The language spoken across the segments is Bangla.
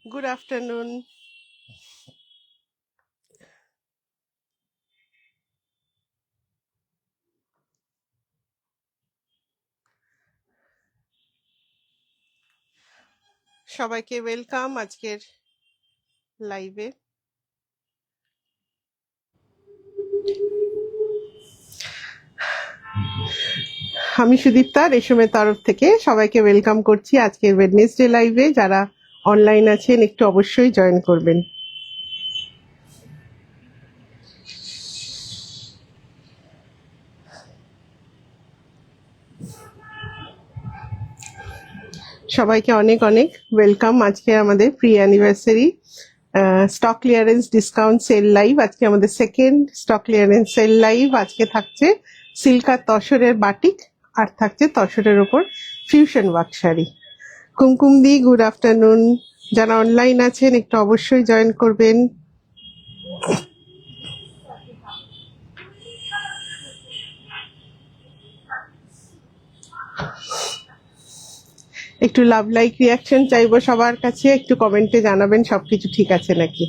Good afternoon. সবাইকে ওয়েলকাম আজকের লাইভে। আমি সুদীপ্তা রেশমের তরফ থেকে সবাইকে ওয়েলকাম করছি আজকের ওয়েডনেসডে লাইভে। যারা অনলাইন আছেন একটু অবশ্যই জয়েন করবেন। সবাইকে অনেক অনেক ওয়েলকাম। আজকে আমাদের pre anniversary stock clearance discount sale live. আজকে আমাদের second stock clearance sale live. আজকে থাকছে সিল্ক আর তসরের বাটিক, আর থাকছে তসরের ওপর ফিউশন ওয়ার্ক শাড়ি। কুমকুম দি গুড আফটারনুন। যারা অনলাইন আছেন একটু অবশ্যই জয়েন করবেন। একটু লাভ লাইক রিয়াকশন চাইবো সবার কাছে, একটু কমেন্টে জানাবেন সবকিছু ঠিক আছে নাকি।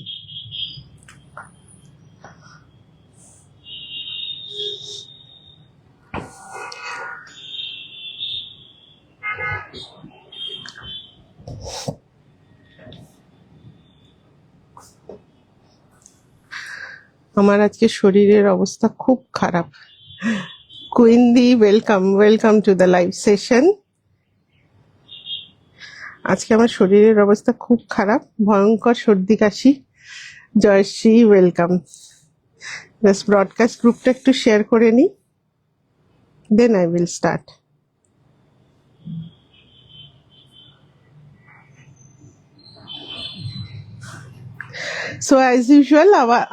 আমার আজকে শরীরের অবস্থা খুব খারাপ। কুইন্দি welcome to the live session. আজকে আমার শরীরের অবস্থা খুব খারাপ, ভয়ঙ্কর সর্দি কাশি। জয়শ্রী ওয়েলকাম। জাস্ট ব্রডকাস্ট গ্রুপটা একটু শেয়ার করে নিই, then I will start. So as usual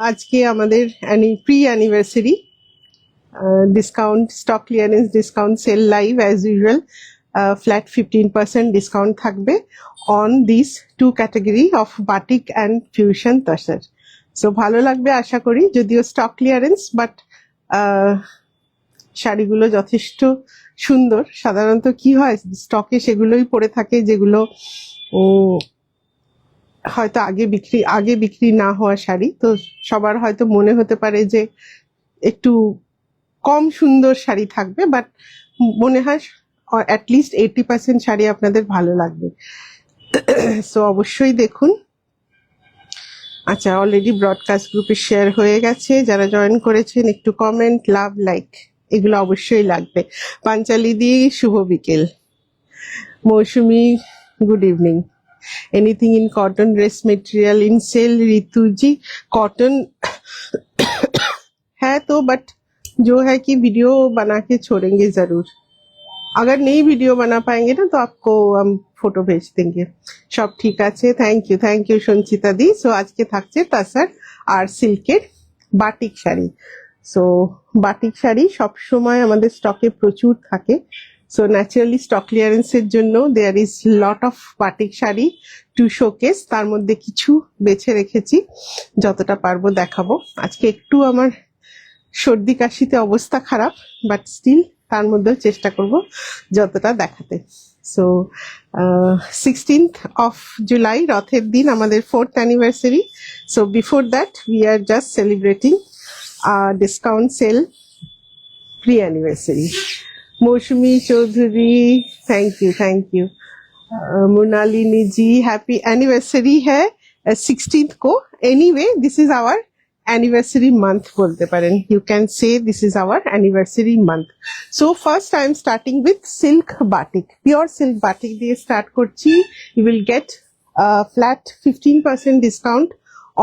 আজকে আমাদের pre anniversary discount stock clearance discount sale live. As usual flat 15% discount থাকবে on this two category of batik and fusion tussar. So ভালো লাগবে আশা করি, যদিও স্টক ক্লিয়ারেন্স, বাট শাড়িগুলো যথেষ্ট সুন্দর। সাধারণত কি হয়, স্টকে সেগুলোই পড়ে থাকে যেগুলো হয়তো আগে বিক্রি না হওয়া শাড়ি। তো সবার হয়তো মনে হতে পারে যে একটু কম সুন্দর শাড়ি থাকবে, বাট মনে হয় অ্যাটলিস্ট 80% শাড়ি আপনাদের ভালো লাগবে। সো অবশ্যই দেখুন। আচ্ছা, অলরেডি ব্রডকাস্ট গ্রুপে শেয়ার হয়ে গেছে। যারা জয়েন করেছেন একটু কমেন্ট, লাভ, লাইক এগুলো অবশ্যই লাগবে। পাঞ্চালি দি শুভ বিকেল। Mousumi good evening. Anything in cotton dress material in sale? Ritu ji cotton है तो, बट जो है कि वीडियो बना के छोड़ेंगे जरूर। अगर नहीं वीडियो बना पाएंगे ना तो आपको हम फोटो भेज देंगे। सब ठीक আছে, thank you Sanchita di. So আজকে থাকছে তাসার আর সিল্কের batik sari. So batik sari সবসময় আমাদের স্টকে প্রচুর থাকে। সো ন্যাচারালি স্টক ক্লিয়ারেন্সের জন্য there is lot of batik sari to showcase. তার মধ্যে কিছু বেছে রেখেছি, যতটা পারবো দেখাবো। আজকে একটু আমার সর্দি কাশিতে অবস্থা খারাপ, বাট স্টিল তার মধ্যেও চেষ্টা করব যতটা দেখাতে। সো 16th of July রথের দিন আমাদের 4th anniversary. So before that we are just celebrating discount sale pre anniversary. Mousumi Chowdhury thank you. Monalini ji happy anniversary है 16th को। Anyway this is our anniversary month बोलते पारेन, you can say this is our anniversary month. So first I am starting with silk batik, pure silk batik दिए स्टार्ट करছি। You will get flat 15% discount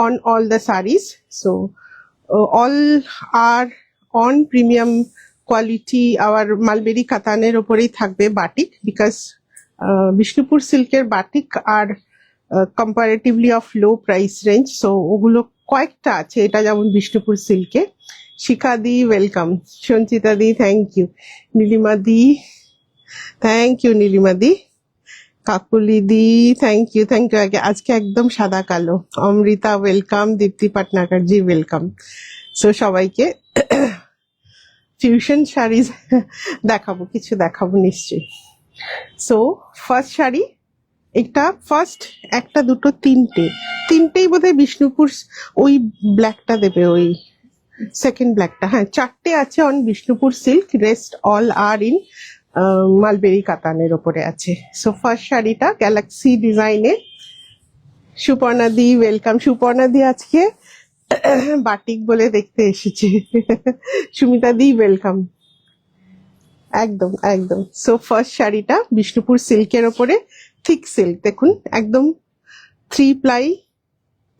on all the sarees. So all are on premium quality. আবার মালবেরি কাতানের ওপরেই থাকবে বাটিক, বিকজ বিষ্ণুপুর সিল্কের বাটিক আর comparatively of low price range. So ওগুলো কয়েকটা আছে, এটা যেমন বিষ্ণুপুর সিল্কে। শিখা দি ওয়েলকাম। সঞ্চিতা দি থ্যাংক ইউ। নীলিমা দি থ্যাংক ইউ। নীলিমা দি, কাকুলি দি থ্যাংক ইউ। আজকে একদম সাদা কালো। Amrita welcome. Dipti Patnakar ji welcome. So সবাইকে ফিউশন শাড়িজ দেখাবো, কিছু দেখাবো নিশ্চয়ই। সো ফার্স্ট শাড়ি এটা ফার্স্ট একটা দুটো তিনটেই বোধহয় বিষ্ণুপুর ওই ব্ল্যাকটা দেবে, ওই সেকেন্ড ব্ল্যাকটা। হ্যাঁ, চারটে আছে on Bishnupur silk, rest all are in mulberry কাতানের ওপরে আছে। সো ফার্স্ট শাড়িটা গ্যালাক্সি ডিজাইনে। সুপর্ণা দি ওয়েলকাম। সুপর্ণা দি আজকে বাটিক বলে দেখতে এসেছে। সুমিতা দি ওয়েলকাম। একদম একদম। সো ফার্স্ট শাড়িটা বিষ্ণুপুর সিল্কের ওপরে, থিক সিল্ক দেখুন, একদম 3 প্লাই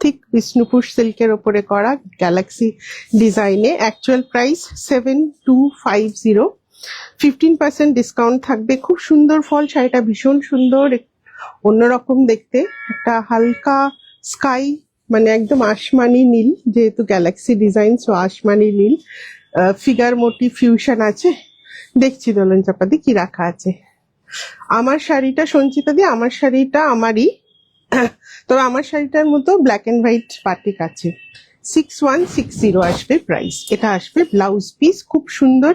থিক বিষ্ণুপুর সিল্কের ওপরে করা, গ্যালাক্সি ডিজাইনে। Actual price 7250। 15% ডিসকাউন্ট থাকবে। খুব সুন্দর ফল, শাড়িটা ভীষণ সুন্দর, অন্যরকম দেখতে, একটা হালকা স্কাই মানে একদম আসমানি নীল, যেহেতু গ্যালাক্সি ডিজাইন সো আসমানি নীল। ফিগার মোটিভ ফিউশন আছে। দেখছি দোলন চাপাতি কি রাখা আছে। আমার শাড়িটা সঞ্চিতা দি, আমার শাড়িটা আমারই, তবে আমার শাড়িটার মতো ব্ল্যাক এন্ড হোয়াইট বাটিক আছে। 6160 আসবে প্রাইস। এটা আসবে ব্লাউজ পিস, খুব সুন্দর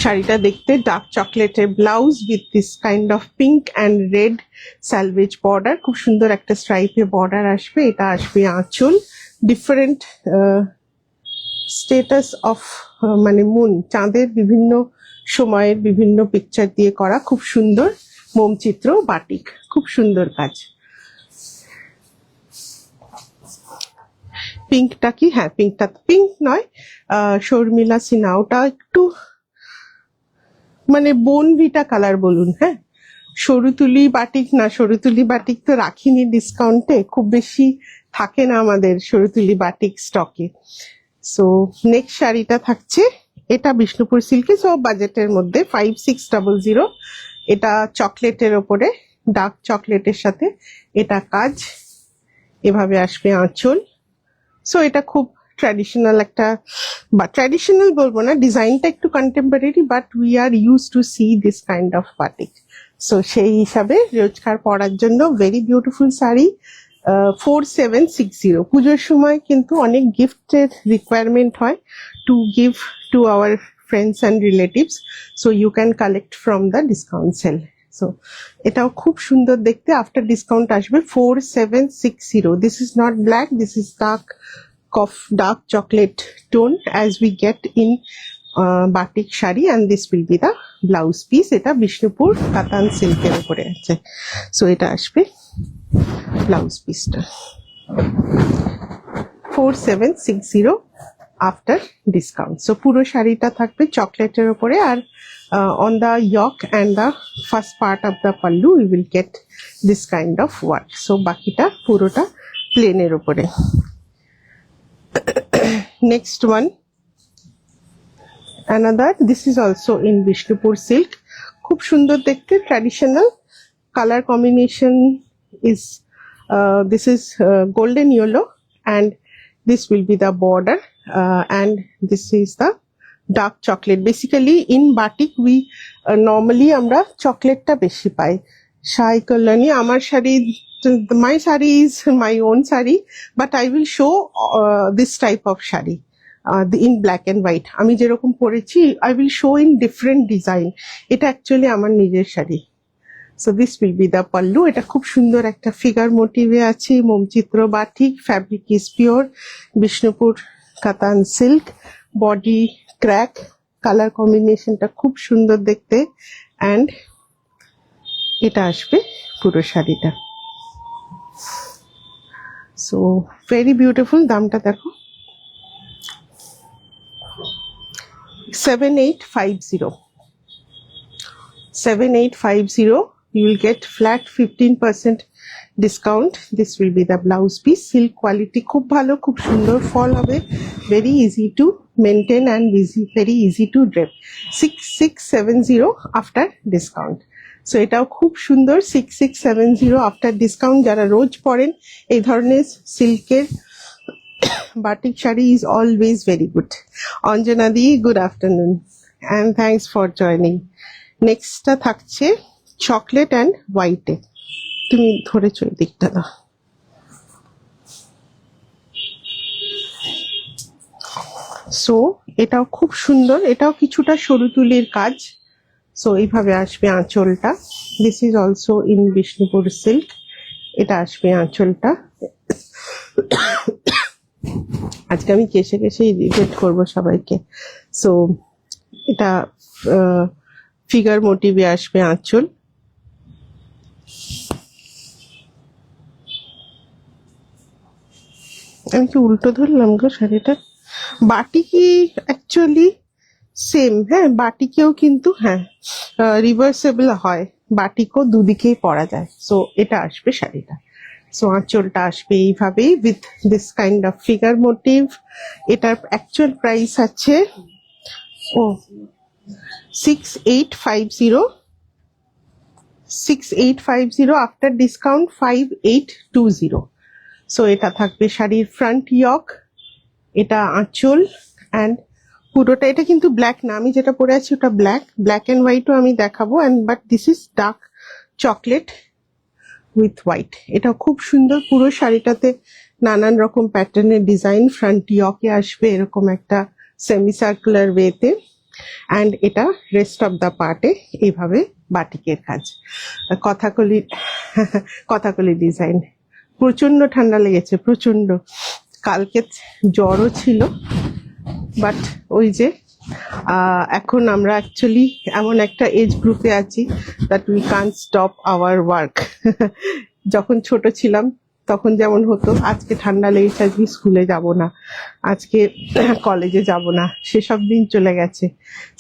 শাড়িটা দেখতে, ডার্ক চকলেটের blouse with this kind of pink and red salvage border, খুব সুন্দর একটা স্ট্রাইপে বর্ডার আসবে। এটা আসবে আঁচল, ডিফারেন্ট স্টেটাস অফ মানে মুন, চাঁদের বিভিন্ন সময়ের বিভিন্ন পিকচার দিয়ে করা, খুব সুন্দর মোমচিত্র বাটিক, খুব সুন্দর কাজ। পিঙ্কটা কি, হ্যাঁ পিঙ্কটা পিঙ্ক নয়, শর্মিলা সিনহা, ওটা একটু মানে বোনভিটা কালার বলুন। হ্যাঁ, সরুতুলি বাটিক না, সরুতুলি বাটিক তো রাখিনি ডিসকাউন্টে, খুব বেশি থাকে না আমাদের সরুতুলি বাটিক স্টকে। সো নেক্সট শাড়িটা থাকছে, এটা বিষ্ণুপুর সিল্কে, সো বাজেটের মধ্যে 5600। এটা চকলেটের ওপরে, ডার্ক চকলেটের সাথে এটা কাজ, এভাবে আসবে আঁচল। সো এটা খুব ট্র্যাডিশনাল একটা, বা ট্র্যাডিশনাল বলবো না, ডিজাইনটা একটু contemporary, but we are use to C this kind of batik. So সেই হিসাবে রোজকার পরার জন্য ভেরি বিউটিফুল শাড়ি। 4760। পুজোর সময় কিন্তু অনেক গিফটের রিকোয়ারমেন্ট হয় to give to our friends and relatives, so you can collect from the discount sale. So এটাও খুব সুন্দর দেখতে, আফটার ডিসকাউন্ট আসবে 4760। This is not black, this is dark chocolate tone as we get in batik shari, and this will be the blouse piece. এটা বিষ্ণুপুর কাতান সিল্কের উপরে আছে। সো এটা আসবে ব্লাউজ পিসটা 4760 আফটার ডিসকাউন্ট। সো পুরো শাড়িটা থাকবে চকলেটের উপরে, আর on the yoke and the first part of the pallu we will get this kind of work. So বাকিটা পুরোটা প্লেনের উপরে। Next one, another, this is also in Vishnupur silk, খুব সুন্দর দেখতে, traditional color combination is this is golden yellow, and this will be the border, and this is the dark chocolate. Basically in batik we normally আমরা চকলেটটা বেশি পাই। শাই কল্যাণী, আমার sari, my sari is my own sari, but I will show this type of shari in black and white. আমি যেরকম পরেছি I will show in different design. এটা অ্যাকচুয়ালি আমার নিজের sari. So this will be the pallu. এটা খুব সুন্দর একটা ফিগার মোটিভে আছে, মোমচিত্র batik, fabric is pure Bishnupur katan silk, body crack, colour কম্বিনেশনটা খুব সুন্দর দেখতে, অ্যান্ড এটা আসবে পুরো শাড়িটা। So very beautiful. দামটা দেখো 7850। 7850, you will get flat 15% discount. This will be the blouse piece. Silk quality খুব ভালো, খুব সুন্দর ফল হবে, very easy to maintain and very easy to drape. 6670 after discount. So এটাও খুব সুন্দর, 6670 আফটার ডিসকাউন্ট। যারা রোজ পরেন এই ধরনের সিল্কের batik sari is always very good. Anjana দি good afternoon and thanks for joining. নেক্সটটা থাকছে চকলেট অ্যান্ড হোয়াইটে, তুমি ধরেছো এই দিকটা না। সো এটাও খুব সুন্দর, এটাও কিছুটা সরু তুলির কাজ। সো এইভাবে আসবে আঁচলটা। This is also in Bishnupur silk. এটা আসবে আঁচলটা। আজকে আমি কেসে কেসে ইরিটেট করবো সবাইকে। সো এটা ফিগার মোটিভে আসবে আঁচল। আমি কি উল্টো ধরলাম গো শাড়িটা? বাটিকি অ্যাকচুয়ালি সেম, হ্যাঁ বাটিকেও কিন্তু হ্যাঁ রিভার্সেবল হয়, বাটিকও দুদিকেই পরা যায়। সো এটা আসবে শাড়িটা। সো আঁচলটা আসবে এইভাবেই with this kind of figure motif. এটার অ্যাকচুয়াল প্রাইস আছে 6850, 6850 আফটার ডিসকাউন্ট 5820। সো এটা থাকবে শাড়ির ফ্রন্ট ইয়ক, এটা আঁচল অ্যান্ড পুরোটা। এটা কিন্তু ব্ল্যাক না, আমি যেটা পরে আছি ওটা ব্ল্যাক, ব্ল্যাক অ্যান্ড হোয়াইটও আমি দেখাবো। And but this is dark chocolate with white. এটা খুব সুন্দর, পুরো শাড়িটাতে নানান রকম প্যাটার্নের ডিজাইন। ফ্রন্ট ইয়কে আসবে এরকম একটা সেমি সার্কুলার ওয়েতে, অ্যান্ড এটা রেস্ট অফ দ্য পার্টে এইভাবে বাটিকের কাজ। কথাকলি কথাকলি ডিজাইন। প্রচন্ড ঠান্ডা লেগেছে, প্রচন্ড। কালকে জ্বরও ছিল, বাট ওই যে এখন আমরা অ্যাকচুয়ালি এমন একটা এজ গ্রুপে আছি that we can't stop our work. যখন ছোট ছিলাম তখন যেমন হতো, আজকে ঠান্ডা লেগেছে, আজকে স্কুলে যাব না, আজকে কলেজে যাব না, সেসব দিন চলে গেছে।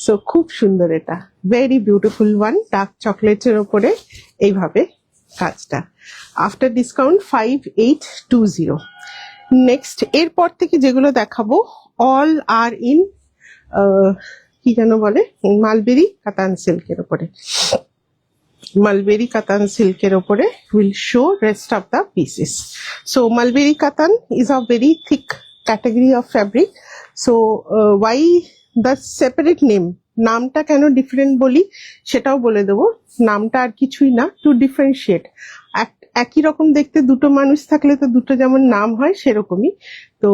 সো খুব সুন্দর, এটা ভেরি বিউটিফুল ওয়ান, ডার্ক চকলেটের ওপরে এইভাবে কাজটা। After discount 5820। নেক্সট এরপর থেকে যেগুলো দেখাবো অল আর ইন কি যেন বলে, মালবেরি কাতান সিল্কের ওপরে। মালবেরি কাতান সিল্কের ওপরে will show rest of the pieces. So mulberry katan is a very thick category of fabric. So why the separate name, নামটা কেন ডিফারেন্ট বলি সেটাও বলে দেবো। নামটা আর কিছুই না, টু ডিফারেন্সিয়েট। একই রকম দেখতে দুটো মানুষ থাকলে তো দুটো যেমন নাম হয় সেরকমই। তো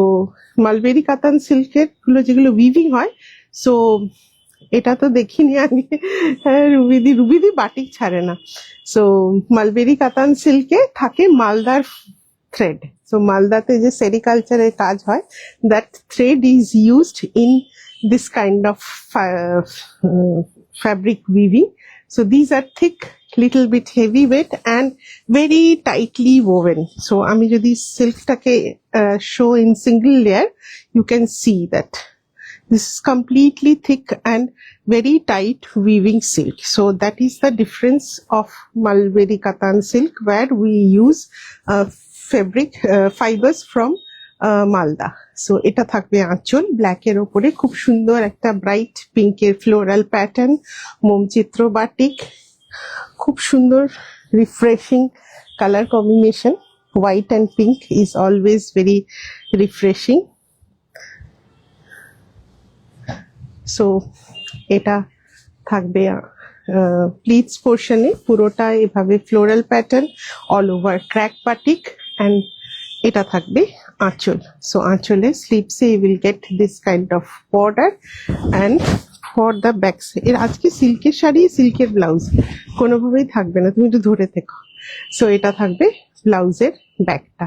মালবেরি কাতান সিল্কের গুলো যেগুলো উইভিং হয়, সো এটা তো দেখিনি আগে। হ্যাঁ, রুবিদি বাটিক ছাড়ে না। সো মালবেরি কাতান সিল্কে থাকে মালদার থ্রেড। সো মালদাতে যে সেরিকালচারের কাজ হয়, that thread is used in this kind of fabric weaving. So these are thick, little bit heavyweight and very tightly woven. So আমি যদি সিল্কটাকে show in single layer, you can see that this is completely thick and very tight weaving silk. So that is the difference of Malberi Katan silk, where we use fabric fibers from Malda. So এটা থাকবে আঁচল, ব্ল্যাকের ওপরে খুব সুন্দর একটা ব্রাইট পিঙ্কের ফ্লোরাল প্যাটার্ন, মোমচিত্র বাটিক, খুব সুন্দর refreshing colour combination. White and pink is always very refreshing. So এটা থাকবে প্লিটস পোর্শনে, পুরোটা এভাবে floral pattern, all over crack batik, and এটা থাকবে আঁচল। সো আঁচলে স্লিপসে you will get this kind of border, and for the backs এর আজকে সিল্কের শাড়ি, সিল্কের ব্লাউজ কোনোভাবেই থাকবে না, তুমি একটু ধরে থেকো। সো এটা থাকবে ব্লাউজের ব্যাকটা,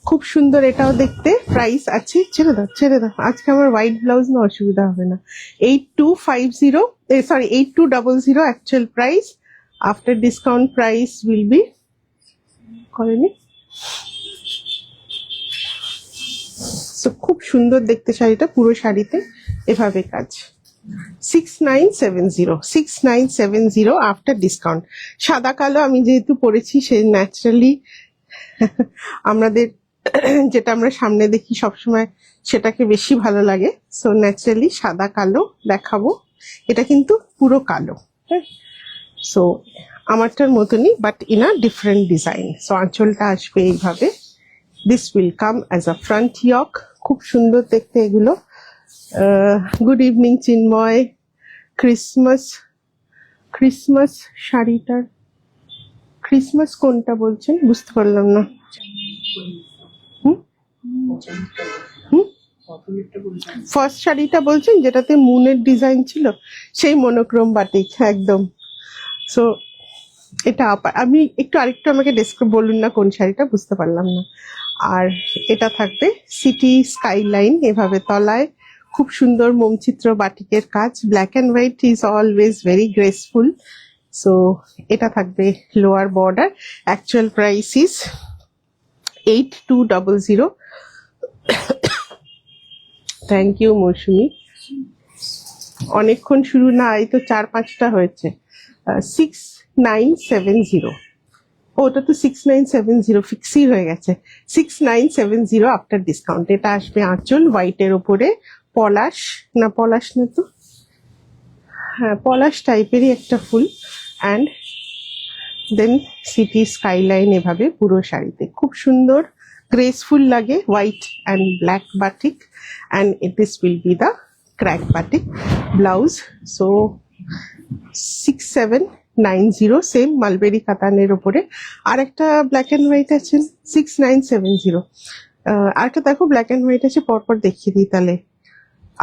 খুব সুন্দর এটাও দেখতে। প্রাইস আছে, ছেড়ে দাও ছেড়ে দাও, আজকে আমার হোয়াইট ব্লাউজ না, অসুবিধা হবে না। 8250, sorry 8200 actual price. After discount price will be, করেনি। সো খুব সুন্দর দেখতে শাড়িটা, পুরো শাড়িতে এভাবে কাজ। 6970 আফটার ডিসকাউন্ট। সাদা কালো আমি যেহেতু পরেছি, সে ন্যাচারালি আমাদের যেটা আমরা সামনে দেখি সবসময় সেটাকে বেশি ভালো লাগে। সো ন্যাচারালি সাদা কালো দেখাবো। এটা কিন্তু পুরো কালো, হ্যাঁ। সো আমারটার মতনই, but in a different design. So আঁচলটা আসবে এইভাবে। This will come as a front yoke. খুব সুন্দর দেখতে এগুলো। Good evening Chinmoy. ক্রিসমাস শাড়িটার, ক্রিসমাস কোনটা বলছেন বুঝতে পারলাম না। ফার্স্ট শাড়িটা বলছেন যেটাতে মুনের ডিজাইন ছিল, সেই মনোক্রোম বাটিক একদম। সো এটা আমি একটু আরেকটু আমাকে ডেসক্রাইব বলুন না কোন শাড়িটা, বুঝতে পারলাম না। আর এটা থাকবে সিটি স্কাইলাইন এভাবে তলায়, খুব সুন্দর মোমচিত্র বাটিকের কাজ, black and white is always very graceful. So এটা থাকবে lower border. Actual price is 8200। Thank you Mousumi. অনেকক্ষণ শুরু না, এই তো 4-5টা হয়েছে। 6970। ওটা তো 6970 ফিক্সই হয়ে গেছে। 6970 আফটার ডিসকাউন্ট। এটা আসবে আঁচল হোয়াইটের ওপরে, পলাশ না, পলাশ না তো, হ্যাঁ পলাশ টাইপেরই একটা ফুল, অ্যান্ড দেন সিটি স্কাইলাইন এভাবে পুরো শাড়িতে খুব সুন্দর গ্রেসফুল লাগে, white and black batik, and this will be the crack batik blouse. So 6790 same mulberry কাতানের ওপরে। আর একটা ব্ল্যাক অ্যান্ড হোয়াইট আছে 6970। আর একটা দেখো ব্ল্যাক অ্যান্ড হোয়াইট আছে, পরপর দেখিয়ে দিই তাহলে।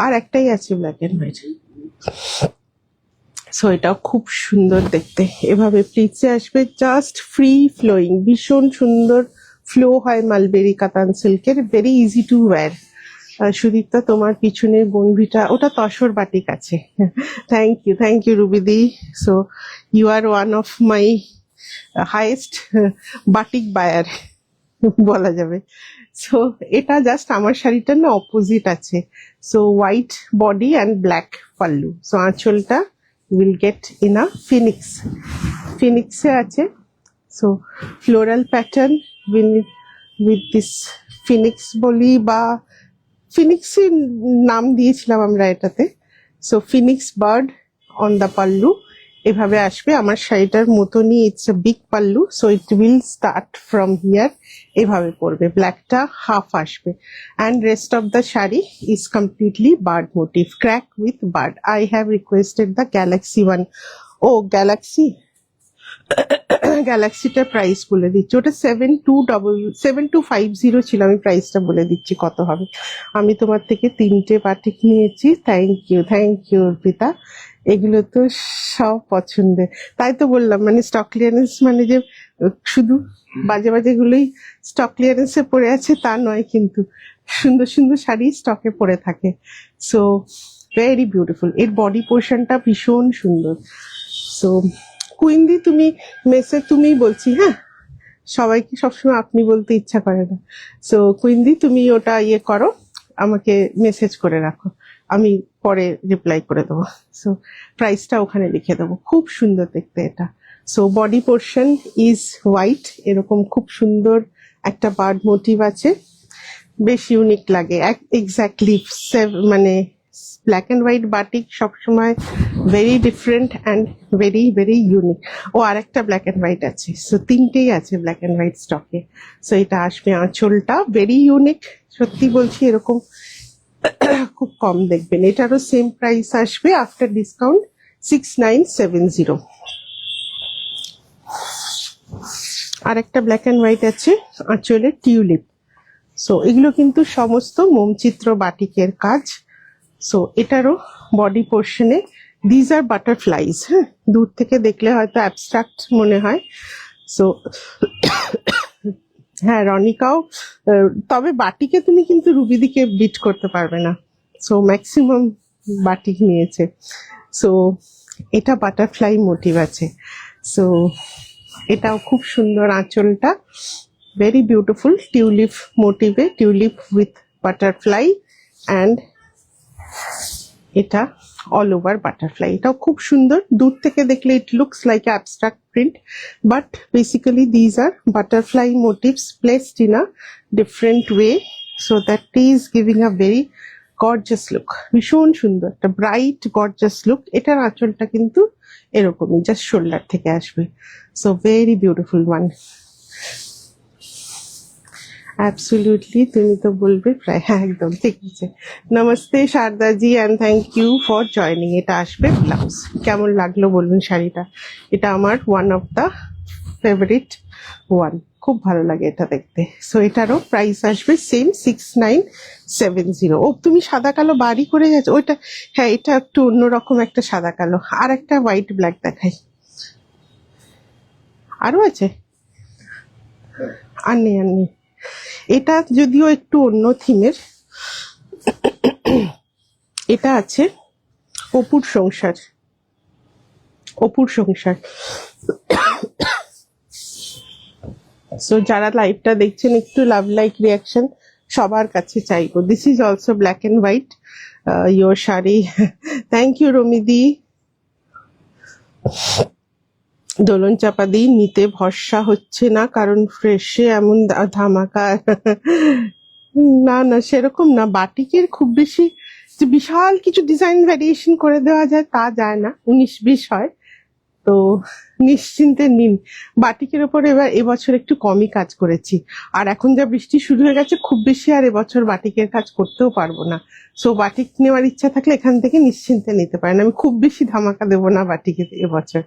আর একটাই আছে ব্ল্যাক অ্যান্ড হোয়াইট। সো এটাও খুব সুন্দর দেখতে, এভাবে প্লিচে আসবে, জাস্ট ফ্রি ফ্লোয়িং, ভীষণ সুন্দর ফ্লো হয় মালবেরি কাতান সিল্কের, very easy to wear. Sudipta তোমার পিছনের গন্ডিটা ওটা তসর বাটিক আছে। থ্যাংক ইউ রুবিদি। So you are one of my highest batik buyer বলা যাবে। সো এটা জাস্ট আমার শাড়িটার না অপোজিট আছে। So white body and black pallu. So আঁচলটা উইল গেট ইন আ ফিনিক্সে আছে। So floral pattern with this phoenix বলি বা ফিনিক্সের নাম দিয়েছিলাম আমরা এটাতে। So phoenix bird on the pallu এভাবে আসবে আমার শাড়িটার মতনই। It's a big pallu, so it will start from here, এভাবে পড়বে, ব্ল্যাকটা হাফ আসবে, and rest of the sari is completely bird motif, crack with bird. I have requested the galaxy one. ও গ্যালাক্সিটার প্রাইস বলে দিচ্ছি, ওটা 7250 ছিল। আমি প্রাইসটা বলে দিচ্ছি কত হবে। আমি তোমার থেকে 3টে বাটিক নিয়েছি। Thank you Arpita. এগুলো তো সব পছন্দের, তাই তো বললাম, মানে স্টক ক্লিয়ারেন্স মানে যে শুধু বাজে বাজে গুলোই স্টক ক্লিয়ারেন্সে পড়ে আছে তা নয়, কিন্তু সুন্দর সুন্দর শাড়ি স্টকে পড়ে থাকে। So very beautiful. এর বডি পোর্শনটা ভীষণ সুন্দর। সো কুইন্দি তুমি মেসে তুমিই বলছি, হ্যাঁ সবাইকে সবসময় আপনি বলতে ইচ্ছা করে না। সো কুইন্দি তুমি ওটা ইয়ে করো, আমাকে মেসেজ করে রাখো, আমি পরে রিপ্লাই করে দেবো। সো প্রাইসটা ওখানে লিখে দেবো। খুব সুন্দর দেখতে এটা। So body portion is white, এরকম খুব সুন্দর একটা বার্ড মোটিভ আছে, বেশ ইউনিক লাগে। এক্স্যাক্টলি মানে ব্ল্যাক অ্যান্ড হোয়াইট বাটিক সবসময় very different and very very unique. ও আর একটা ব্ল্যাক অ্যান্ড হোয়াইট আছে। সো 3টেই আছে ব্ল্যাক অ্যান্ড হোয়াইট স্টকে। সো এটা আসবে আঁচলটা ভেরি ইউনিক, সত্যি বলছি এরকম খুব কম দেখবেন। এটারও সেম প্রাইস আসবে আফটার ডিসকাউন্ট 6970। আর একটা ব্ল্যাক অ্যান্ড হোয়াইট আছে আঁচলে টিউলিপ। সো এগুলো কিন্তু সমস্ত মোমচিত্র বাটিকের কাজ। সো এটারও বডি পোর্শনে দিজ আর বাটারফ্লাইজ। হ্যাঁ, দূর থেকে দেখলে হয়তো অ্যাবস্ট্রাক্ট মনে হয়। সো হ্যাঁ রনিকাও, তবে বাটিকে তুমি কিন্তু রুবিদিকে বিট করতে পারবে না। সো ম্যাক্সিমাম বাটিক নিয়েছে। সো এটা বাটারফ্লাই মোটিভ আছে। সো এটাও খুব সুন্দর, আঁচলটা ভেরি বিউটিফুল টিউলিপ মোটিভে, টিউলিপ উইথ বাটারফ্লাই, অ্যান্ড এটা অল ওভার বাটারফ্লাই। এটাও খুব সুন্দর, দূর থেকে দেখলে it looks like abstract print, but basically these are butterfly motifs placed in a different way, so that is giving a very gorgeous look. ভীষণ সুন্দর একটা ব্রাইট গর্জাস লুক। এটার আঁচলটা কিন্তু এরকমই, জাস্ট শোল্ডার থেকে আসবে। So very beautiful one. Absolutely, তুমি তো বলবে প্রায়, হ্যাঁ একদম ঠিক আছে। নমস্তে Sharadaji, and thank you for joining. এটা আসবে ব্লাউজ। কেমন লাগলো বলুন শাড়িটা? এটা আমার one of the favourite one, খুব ভালো লাগে এটা দেখতে। সো এটারও প্রাইস আসবে সেম 6970। ও তুমি সাদা কালো বাড়ি করে যাচ্ছ ওইটা? হ্যাঁ এটা একটু অন্যরকম একটা সাদা কালো। আর একটা হোয়াইট ব্ল্যাক দেখাই, আরো আছে? আর নেই আর নেই। এটা যদিও একটু অন্য থিমের, এটা আছে অপুর সংসার। অপুর সংসার। সো যারা লাইভটা দেখছেন একটু লাভ লাইক রিয়াকশন সবার কাছে চাইবো। This is also black and white your sari. Thank you রমিদি। দোলন চাপা দিই, নিতে ভরসা হচ্ছে না কারণ ফ্রেশে এমন ধামাকা। না না সেরকম না, বাটিকের খুব বেশি যে বিশাল কিছু ডিজাইন ভ্যারিয়েশন করে দেওয়া যায় তা যায় না, 19-20 হয়। তো নিশ্চিন্তে নিন। বাটিকের ওপর এবার এবছর একটু কমই কাজ করেছি, আর এখন যা বৃষ্টি শুরু হয়ে গেছে খুব বেশি আর এবছর বাটিকের কাজ করতেও পারবো না। সো বাটিক নেওয়ার ইচ্ছা থাকলে এখান থেকে নিশ্চিন্তে নিতে পারেন, আমি খুব বেশি ধামাকা দেবো না বাটিকে এবছর।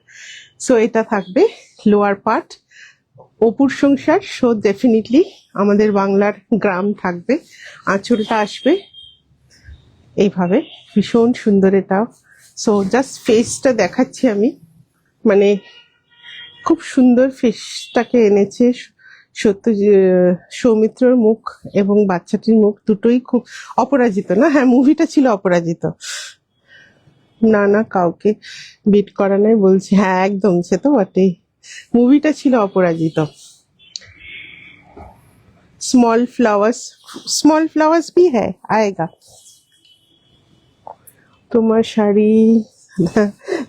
সো এটা থাকবে লোয়ার পার্ট, অপুর সংসার। সো ডেফিনেটলি আমাদের বাংলার গ্রাম থাকবে। আঁচলটা আসবে এইভাবে, ভীষণ সুন্দর এটাও। সো জাস্ট ফেসটা দেখাচ্ছি আমি, মানে খুব সুন্দর ফেসটাকে এনেছে সত্য। সৌমিত্রর মুখ এবং বাচ্চাটির মুখ দুটোই খুব অপরাজিত না? হ্যাঁ, মুভিটা ছিল অপরাজিত। না না, কাউকে বিট করা নাই বলছি, হ্যাঁ একদম, সে তো বটেই, মুভিটা ছিল অপরাজিত। স্মল ফ্লাওয়ার্স भी है, आएगा। তোমার শাড়ি,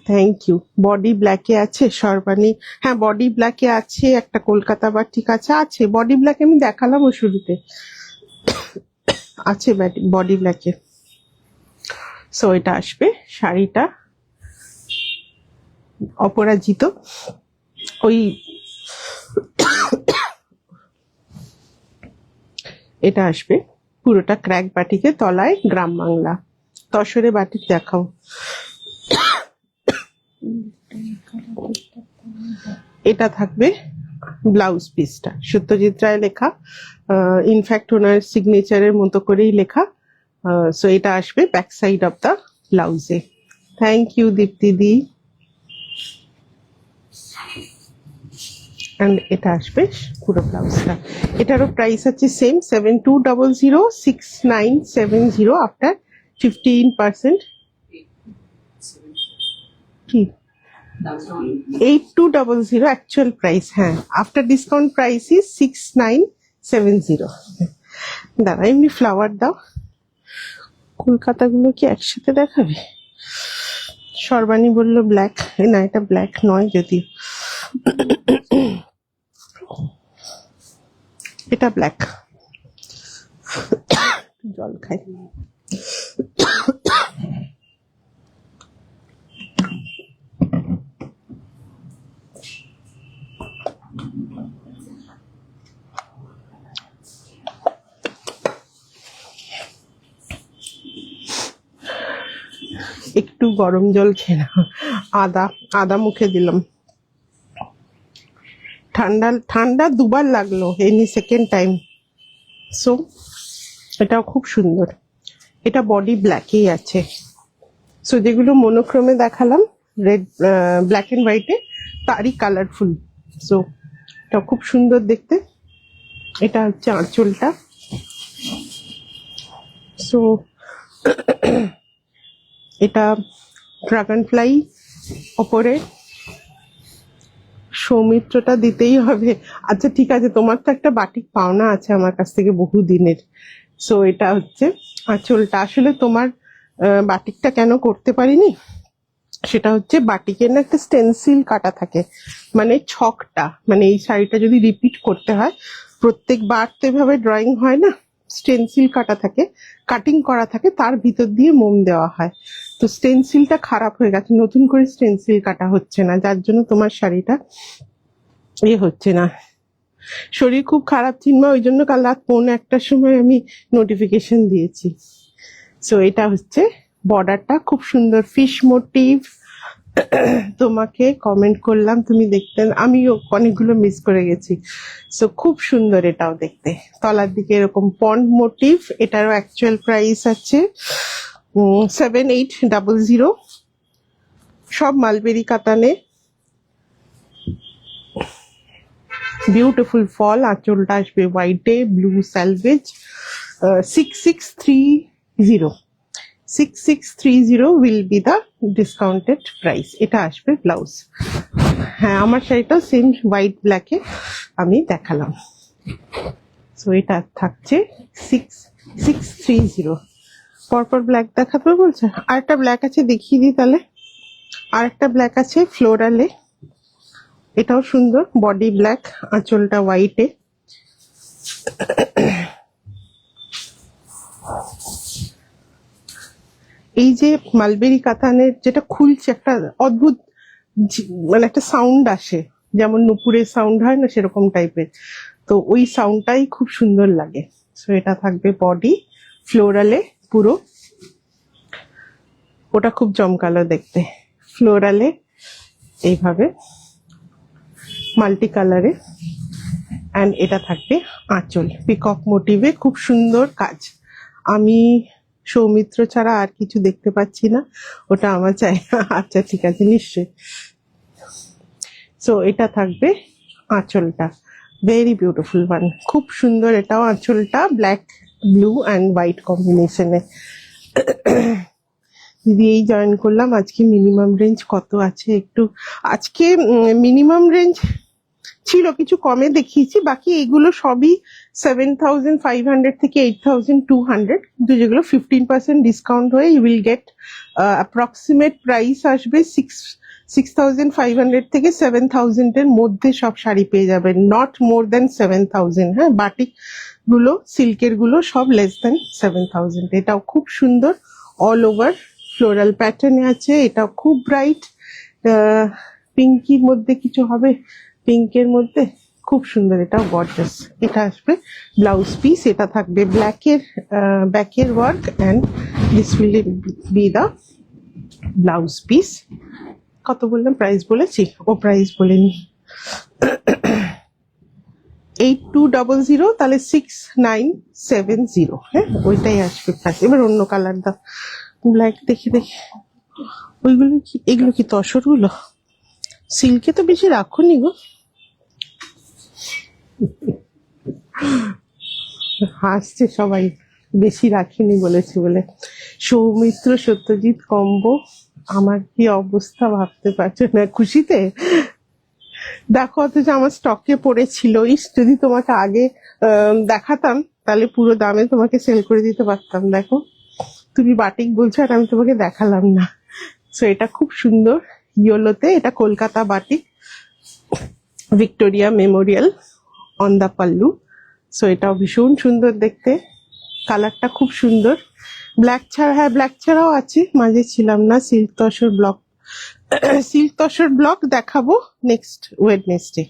থ্যাংক ইউ। বডি ব্ল্যাকে আছে সর্বাণী, হ্যাঁ বডি ব্ল্যাকে আছে একটা, কলকাতা বা ঠিক আছে, আছে বডি ব্ল্যাকে, আমি দেখালাম ও শুরুতে, আছে বডি ব্ল্যাকে। সো এটা আসবে শাড়িটা অপরাজিত, ওই এটা আসবে পুরোটা ক্র্যাক বাটিকে, তলায় গ্রাম বাংলা। তসরে বাটিক দেখাও। এটা থাকবে ব্লাউজ পিসটা, সত্যজিৎ রায় লেখা, ইনফ্যাক্ট ওনার সিগনেচারের মতো করেই লেখা। সো এটা আসবে ব্যাক সাইড অফ দ্য ব্লাউজে। থ্যাংক ইউ দীপ্তি দি। অ্যান্ড এটা আসবে পুরো ব্লাউজটা। এটারও প্রাইস আছে সেম, 7200 6970 আফটার 15%। কি 8200 অ্যাকচুয়াল প্রাইস, হ্যাঁ আফটার ডিসকাউন্ট প্রাইস ইজ 6970। দাদা এমনি ফ্লাওয়ার দাও, কলকাতাগুলো কি একসাথে দেখাবে? সর্বাণী বললো ব্ল্যাক, না এটা ব্ল্যাক নয় যদি, এটা ব্ল্যাক। জল খাই। একটু গরম জল খেয়ে নাও, আদা মুখে দিলাম। ঠান্ডা দুবার লাগলো, এনি সেকেন্ড টাইম। সো এটাও খুব সুন্দর, এটা বডি ব্ল্যাকেই আছে। সো যেগুলো মনোক্রমে দেখালাম রেড ব্ল্যাক এন্ড হোয়াইটে, তারই কালারফুল। সো এটা খুব সুন্দর দেখতে। এটা হচ্ছে আঁচলটা। সো এটা ড্রাগন ফ্লাই ওপরে, সৌমিত্রটা দিতেই হবে। আচ্ছা ঠিক আছে, তোমার তো একটা বাটিক পাওনা আছে আমার কাছ থেকে বহু দিনের। সো এটা হচ্ছে আঁচলটা। আসলে তোমার বাটিকটা কেন করতে পারিনি, সেটা হচ্ছে বাটিকের না একটা স্টেনসিল কাটা থাকে, মানে ছকটা, মানে এই শাড়িটা যদি রিপিট করতে হয় প্রত্যেকবার তো এভাবে ড্রয়িং হয় না, স্টেনসিল কাটা থাকে, কাটিং করা থাকে, তার ভিতর দিয়ে মোম দেওয়া হয়। তো স্টেনসিলটা খারাপ হয়ে গেছে, নতুন করে স্টেনসিল কাটা হচ্ছে না, যার জন্য তোমার শাড়িটা হচ্ছে না। শরীর খুব খারাপ চিন্মা, ওই জন্য কাল রাত 1:45টার সময় আমি নোটিফিকেশন দিয়েছি। সো এটা হচ্ছে বর্ডারটা, খুব সুন্দর ফিশ মোটিভ। তোমাকে কমেন্ট করলাম, তুমি দেখতে, আমিও অনেকগুলো মিস করে গেছি। সো খুব সুন্দর এটাও দেখতে, তলার দিকে এরকম পন্ড মোটিভ। এটারও অ্যাকচুয়াল প্রাইস আছে 7800। সব মালবেরি কাতানে। বিউটিফুল ফল, আঁচলটা আসবে হোয়াইটে, blue selvage, 6630 6630 will be the discounted price. এটা আসবে ব্লাউজ। হ্যাঁ, আমার শাড়িটাও সেম হোয়াইট ব্ল্যাকে আমি দেখালাম। সো এটা থাকছে 6630। পরপর ব্ল্যাক দেখাবে বলছে, আর একটা ব্ল্যাক আছে দেখিয়ে দিই তাহলে। আর একটা ব্ল্যাক আছে ফ্লোরালে, এটাও সুন্দর, বডি ব্ল্যাক, আঁচলটা হোয়াইটে। এই যে মালবেরি কাতানের যেটা খুলছে, একটা অদ্ভুত মানে একটা সাউন্ড আসে, যেমন নুপুরের সাউন্ড হয় না, সেরকম টাইপের। তো ওই সাউন্ডটাই খুব সুন্দর লাগে। সো এটা থাকবে বডি ফ্লোরালে পুরো, ওটা খুব জমকালো দেখতে। ফ্লোরালে এইভাবে মাল্টি কালারে, অ্যান্ড এটা থাকবে আঁচল পিকক মোটিভে, খুব সুন্দর কাজ। আমি সৌমিত্র ছাড়া আর কিছু দেখতে পাচ্ছি না, ওটা আমার চাই। আচ্ছা ঠিক আছে, নিশ্চয়ই। সো এটা থাকবে আঁচলটা, ভেরি বিউটিফুল ওয়ান, খুব সুন্দর। এটাও আঁচলটা ব্ল্যাক, ব্লু অ্যান্ড হোয়াইট কম্বিনেশনে। দিদি এই জয়েন করলাম, আজকে মিনিমাম রেঞ্জ কত আছে একটু, আজকে মিনিমাম রেঞ্জ ছিল, কিছু কমে দেখিয়েছি, বাকি এগুলো সবই 7500 থেকে 8200, কিন্তু যেগুলো 15% ডিসকাউন্ট হয়ে you will get approximate price আসবে 6500 থেকে 7000 এর মধ্যে সব শাড়ি পেয়ে যাবেন, নট মোর দেন 7000। হ্যাঁ, বাটিক গুলো, সিল্কের গুলো সব লেস দেন 7000। এটাও খুব সুন্দর, অল ওভার ফ্লোরাল প্যাটার্নে আছে, এটাও খুব ব্রাইট, পিঙ্কির মধ্যে কিছু হবে, পিঙ্কের মধ্যে খুব সুন্দর, এটাও গর্জাস। এটা আসবে ব্লাউজ পিস, এটা থাকবে ব্ল্যাকের ব্যাকের work, and this will be the blouse piece. কত বললাম, প্রাইস বলেছি? ও প্রাইস বলেনি। 8200, তাহলে 6970। হ্যাঁ, ওইটাই আসবে প্রাইস। এবার অন্য কালার দাও, ব্ল্যাক দেখি দেখি। ওইগুলো কি, এগুলো কি তসর গুলো? সিল্কে তো বেশি রাখুনি গো। হাসছে সবাই, বেশি রাখিনি বলেছে বলে। সৌমিত্র সত্যজিৎ কম্বো, আমার কি অবস্থা ভাবতে পারছো না খুশিতে। দেখো, অথচ আমার স্টকে পড়েছিল। যদি তোমাকে আগে দেখাতাম, তাহলে পুরো দামে তোমাকে সেল করে দিতে পারতাম। দেখো, তুমি বাটিক বলছো আর আমি তোমাকে দেখালাম না। সো এটা খুব সুন্দর, ইয়েলোতে, এটা Kolkata batik, Victoria Memorial on the pallu. So এটাও ভীষণ সুন্দর দেখতে, কালারটা খুব সুন্দর। ব্ল্যাক ছাড়া, হ্যাঁ ব্ল্যাক ছাড়াও আছে, মাঝে ছিলাম না। Silk tussar block, silk tussar block দেখাবো নেক্সট ওয়েডনেসডে।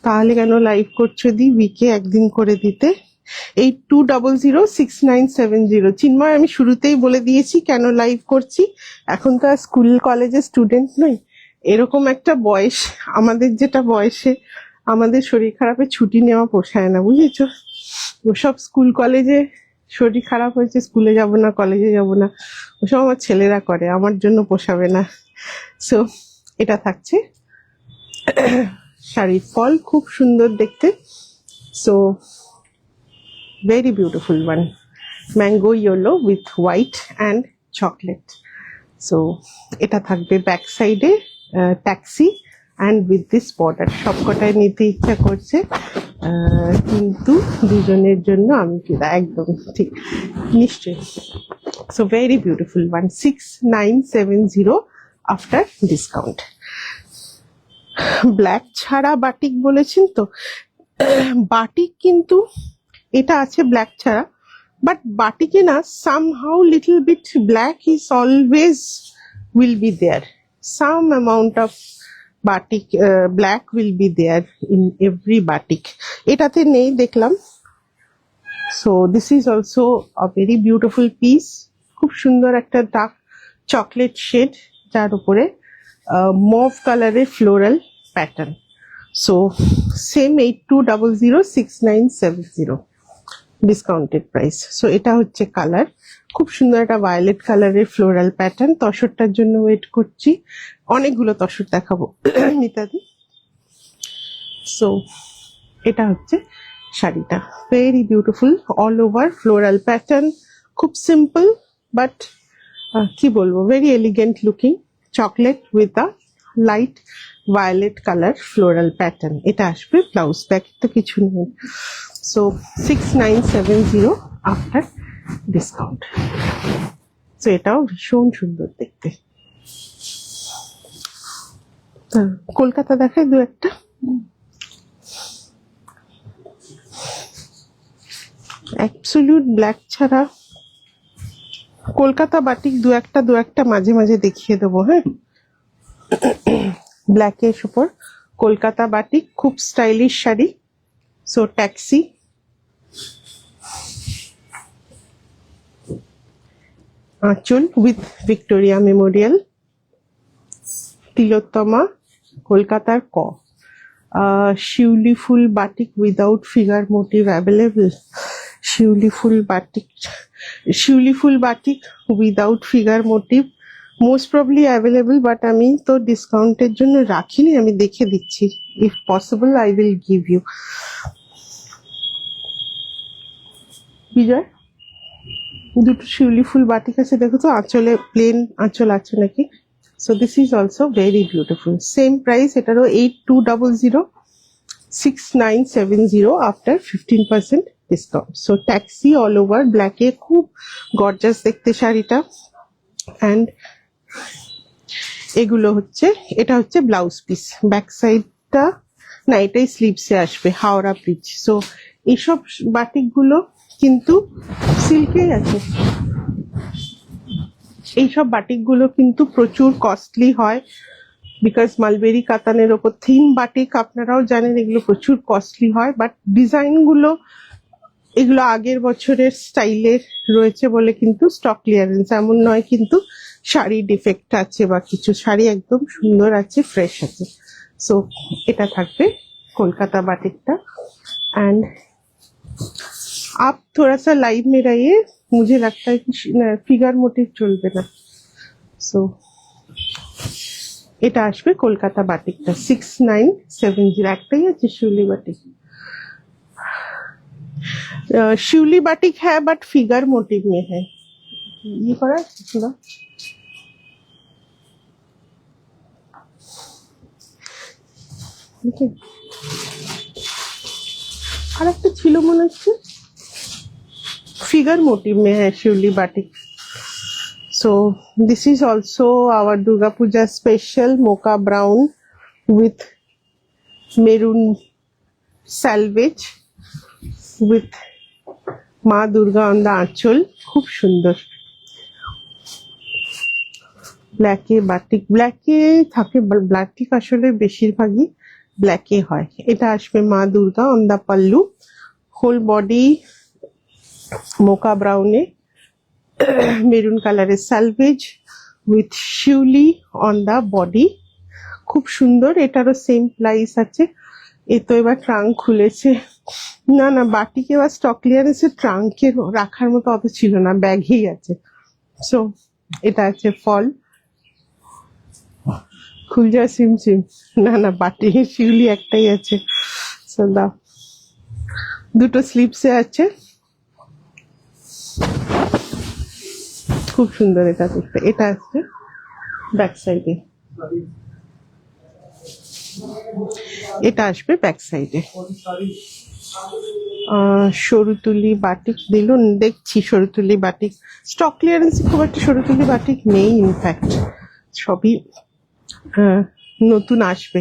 তাহলে কেন লাইভ করছো দি, উইকে একদিন করে দিতে। 82006970। চিন্ময়, আমি শুরুতেই বলে দিয়েছি কেন লাইভ করছি। এখন তো আর স্কুল কলেজের স্টুডেন্ট নই, এরকম একটা বয়স, আমাদের যেটা বয়সে আমাদের শরীর খারাপে ছুটি নেওয়া পোষায় না, বুঝেছো? ওসব স্কুল কলেজে শরীর খারাপ হয়েছে, স্কুলে যাব না, কলেজে যাব না, ওসব আমার ছেলেরা করে, আমার জন্য পোষাবে না। সো এটা থাকছে শাড়ির ফল, খুব সুন্দর দেখতে। So very beautiful one, mango yellow with white and chocolate. So এটা থাকবে ব্যাক সাইডে taxi and with this border. সবকটাই নিতে ইচ্ছা করছে, কিন্তু দুজনের জন্য আমি ফিদা, একদম ঠিক, নিশ্চয়ই। So very beautiful one, 6970 after discount. Black ছাড়া বাটিক বলেছেন তো, বাটিক কিন্তু এটা আছে ব্ল্যাক ছাড়া, বাট বাটিকে না somehow little bit black is always will be there, some amount of batik black will be there in every batik, এটাতে নেই দেখলাম। So this is also a very beautiful piece, খুব সুন্দর একটা ডার্ক চকলেট শেড, যার উপরে মভ কালারের floral pattern. So same 82006970 discounted price. So এটা হচ্ছে কালার, খুব সুন্দর একটা ভায়োলেট কালারের ফ্লোরাল প্যাটার্ন। তসরটার জন্য ওয়েট করছি, অনেকগুলো তসর দেখাবো মিতাদি। সো এটা হচ্ছে শাড়িটা, very beautiful, all over floral pattern, খুব সিম্পল বাট কি বলবো, very elegant looking, chocolate with a light violet colour floral pattern. এটা আসবে ব্লাউজ, ব্যাক তো কিছু নেই। So 6970 after discount. সো এটাও ভীষণ সুন্দর দেখতে। কলকাতা দেখায় দু একটা, অ্যাবসলিউট ব্ল্যাক ছাড়া কলকাতা বাটিক দু একটা মাঝে মাঝে দেখিয়ে দেবো। হ্যাঁ, ব্ল্যাকের উপর কলকাতা বাটিক, খুব স্টাইলিশ শাড়ি। সো ট্যাক্সি, আঁচল উইথ ভিক্টোরিয়া মেমোরিয়াল, তিলোত্তমা, কলকাতার শিউলি ফুল batik without figure motif available. শিউলি ফুল batik without figure motif most probably available, but আমি তো ডিসকাউন্টের জন্য রাখিনি, আমি দেখে দিচ্ছি। If possible I will give you. Bijoy, দুটো শিউলি ফুল বাটিক আছে, দেখো তো আঁচলে প্লেন আঁচল আছে নাকি। So this is also very beautiful, same price, এটারও 8200, 6970 after 15% discount. So taxi all over ব্ল্যাকে, খুব গর্জাস দেখতে শাড়িটা। অ্যান্ড এগুলো হচ্ছে, এটা হচ্ছে ব্লাউজ পিস, ব্যাক সাইডটা না, এটাই স্লিভসে আসবে, হাওড়া ব্রিজ। সো এইসব বাটিকগুলো কিন্তু সিল্কের আছে, এইসব বাটিকগুলো কিন্তু প্রচুর কস্টলি হয়, বিকজ মালবেরি কাতানের ওপর থিম বাটিক, আপনারাও জানেন এগুলো প্রচুর কস্টলি হয়। বাট ডিজাইনগুলো এগুলো আগের বছরের স্টাইলের রয়েছে বলে কিন্তু স্টক ক্লিয়ারেন্স, এমন নয় কিন্তু শাড়ি ডিফেক্ট আছে বা কিছু, শাড়ি একদম সুন্দর আছে, ফ্রেশ আছে। সো এটা থাকবে কলকাতা বাটিকটা। एंड आप थोड़ा सा लाइव में रहिए, मुझे लगता है कि फिगर मोटिव चलবে না। सो এটা আসবে কলকাতা বাটিকটা 6970, একটাই আছে শিউলি বাটিক। शिवली बाटिक है बट फिगर मोटिव में है, ये पड़ा थोड़ा। আর একটা ছিল মনে হচ্ছে फिगर मोटिव में है शिवली batik. So this is also our Durga Puja special mocha brown with maroon salvage with মা দুর্গা অন দা আঁচল, খুব সুন্দর। ব্ল্যাকে বাটিক, ব্ল্যাকে থাকে, বাটিক আসলে বেশিরভাগই ব্ল্যাকে হয়। এটা আসবে মা Durga on the pallu, whole body mocha ব্রাউনে, মেরুন কালারের selvage with shiuli on the body, খুব সুন্দর। এটারও সেম প্রাইস আছে। এ তো এবার ট্রাঙ্ক খুলেছে, না না বাটিকে এবার স্টক ক্লিয়ারেন্সে ট্রাঙ্কে রাখার মতো অত ছিল না, ব্যাগেই আছে। সো এটা আছে ফল, খুল যা সিম সিম, না না বাটি শিউলি একটাই আছে। সো দাও, দুটো স্লিপসে আছে, খুব সুন্দর এটা দেখতে। এটা আছে ব্যাক সাইডে, এটা আসবে ব্যাক সাইডে। সরুতুলি বাটিক দিল, দেখছি সরুতুলি বাটিক স্টক ক্লিয়ারেন্স, খুব একটা সরুতুলি বাটিক নেই, ইনফ্যাক্ট সবই নতুন আসবে,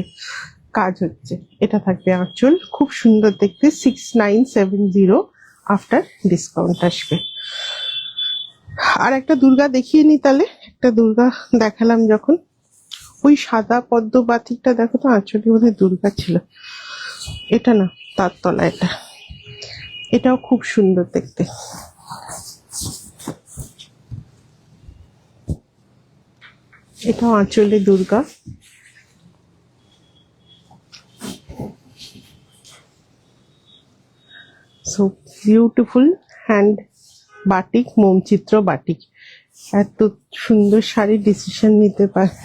কাজ হচ্ছে। এটা থাকবে আঁচল, খুব সুন্দর দেখতে, 6970 আফটার ডিসকাউন্ট আসবে। আর একটা দুর্গা দেখিয়ে নি তাহলে, একটা দুর্গা দেখালাম যখন, ওই সাদা পদ্ম বাটিকটা দেখো তো, আঁচলে বোধ হয় দুর্গা ছিল, এটা না তার তলা, এটা, এটাও খুব সুন্দর দেখতে। এটাও আঁচলে Durga, so beautiful hand batik, মোমচিত্র বাটিক। এত সুন্দর শাড়ি ডিসিশন নিতে পারে,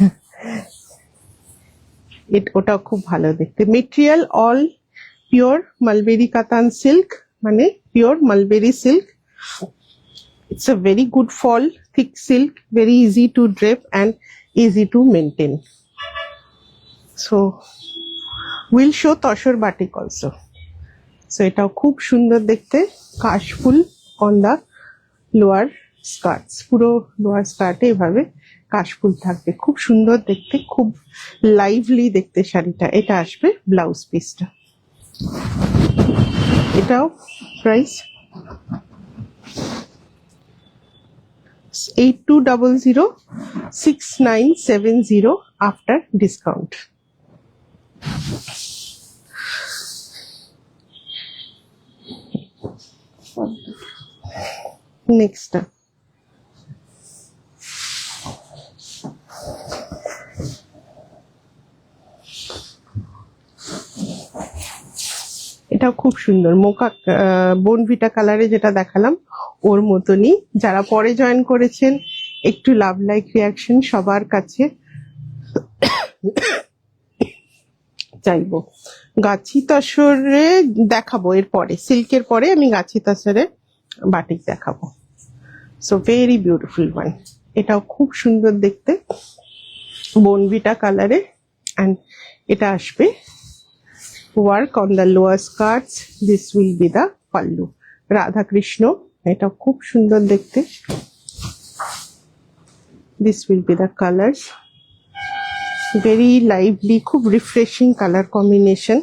ওটাও খুব ভালো দেখতে। মেটেরিয়াল অল পিওর মালবেরি কাতান সিল্ক, মানে pure mulberry silk. It's a very good fall thick silk, very easy to drape and easy to maintain. So we'll show tussar batik also. So এটাও খুব সুন্দর দেখতে, কাশফুল on the lower skirts, পুরো লোয়ার স্কার্টে এভাবে কাশফুল থাকবে, খুব সুন্দর দেখতে, খুব লাইভলি দেখতে শাড়িটা। এটা আসবে ব্লাউজ পিসটা, এটাও প্রাইস 8200 6970 after discount. Next এটাও খুব সুন্দর মোকা বোনভিটা কালারে, যেটা দেখালাম ওর মতনই। যারা পরে জয়েন করেছেন একটু লাভ লাইক রিয়াকশন সবার কাছে চাইবো। গাছি তসরে দেখাবো এর পরে, সিল্কের পরে আমি গাছি তসরে বাটিক দেখাবো। সো ভেরি বিউটিফুল ওয়ান, এটাও খুব সুন্দর দেখতে বোনভিটা কালারে। অ্যান্ড এটা আসবে work on the lower skirts. This will be the pallu. Radha Krishna, এটা খুব সুন্দর দেখতে। This will be the colors, very lively, খুব refreshing color combination.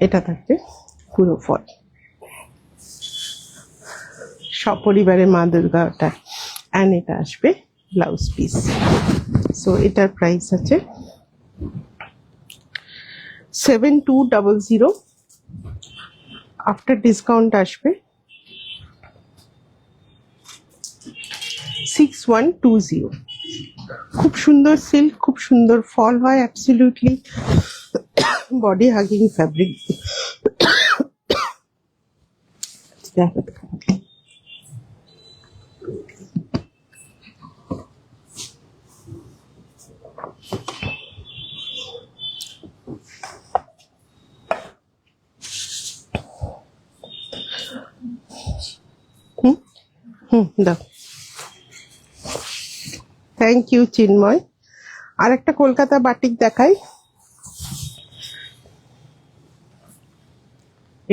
এটা থাকবে পুরো ফল, সপরিবারে মা দুর্গা ওটা। অ্যান্ড এটা আসবে ব্লাউজ পিস। সো এটার প্রাইস আছে 7200, আফটার ডিসকাউন্ট আসবে 6120। খুব সুন্দর সিল্ক, খুব সুন্দর ফল হয়, অ্যাবসলিউটলি বডি হাগিং ফ্যাব্রিক। দাও, থ্যাংক ইউ চিন্ময়। আর একটা কলকাতা বাটিক দেখাই,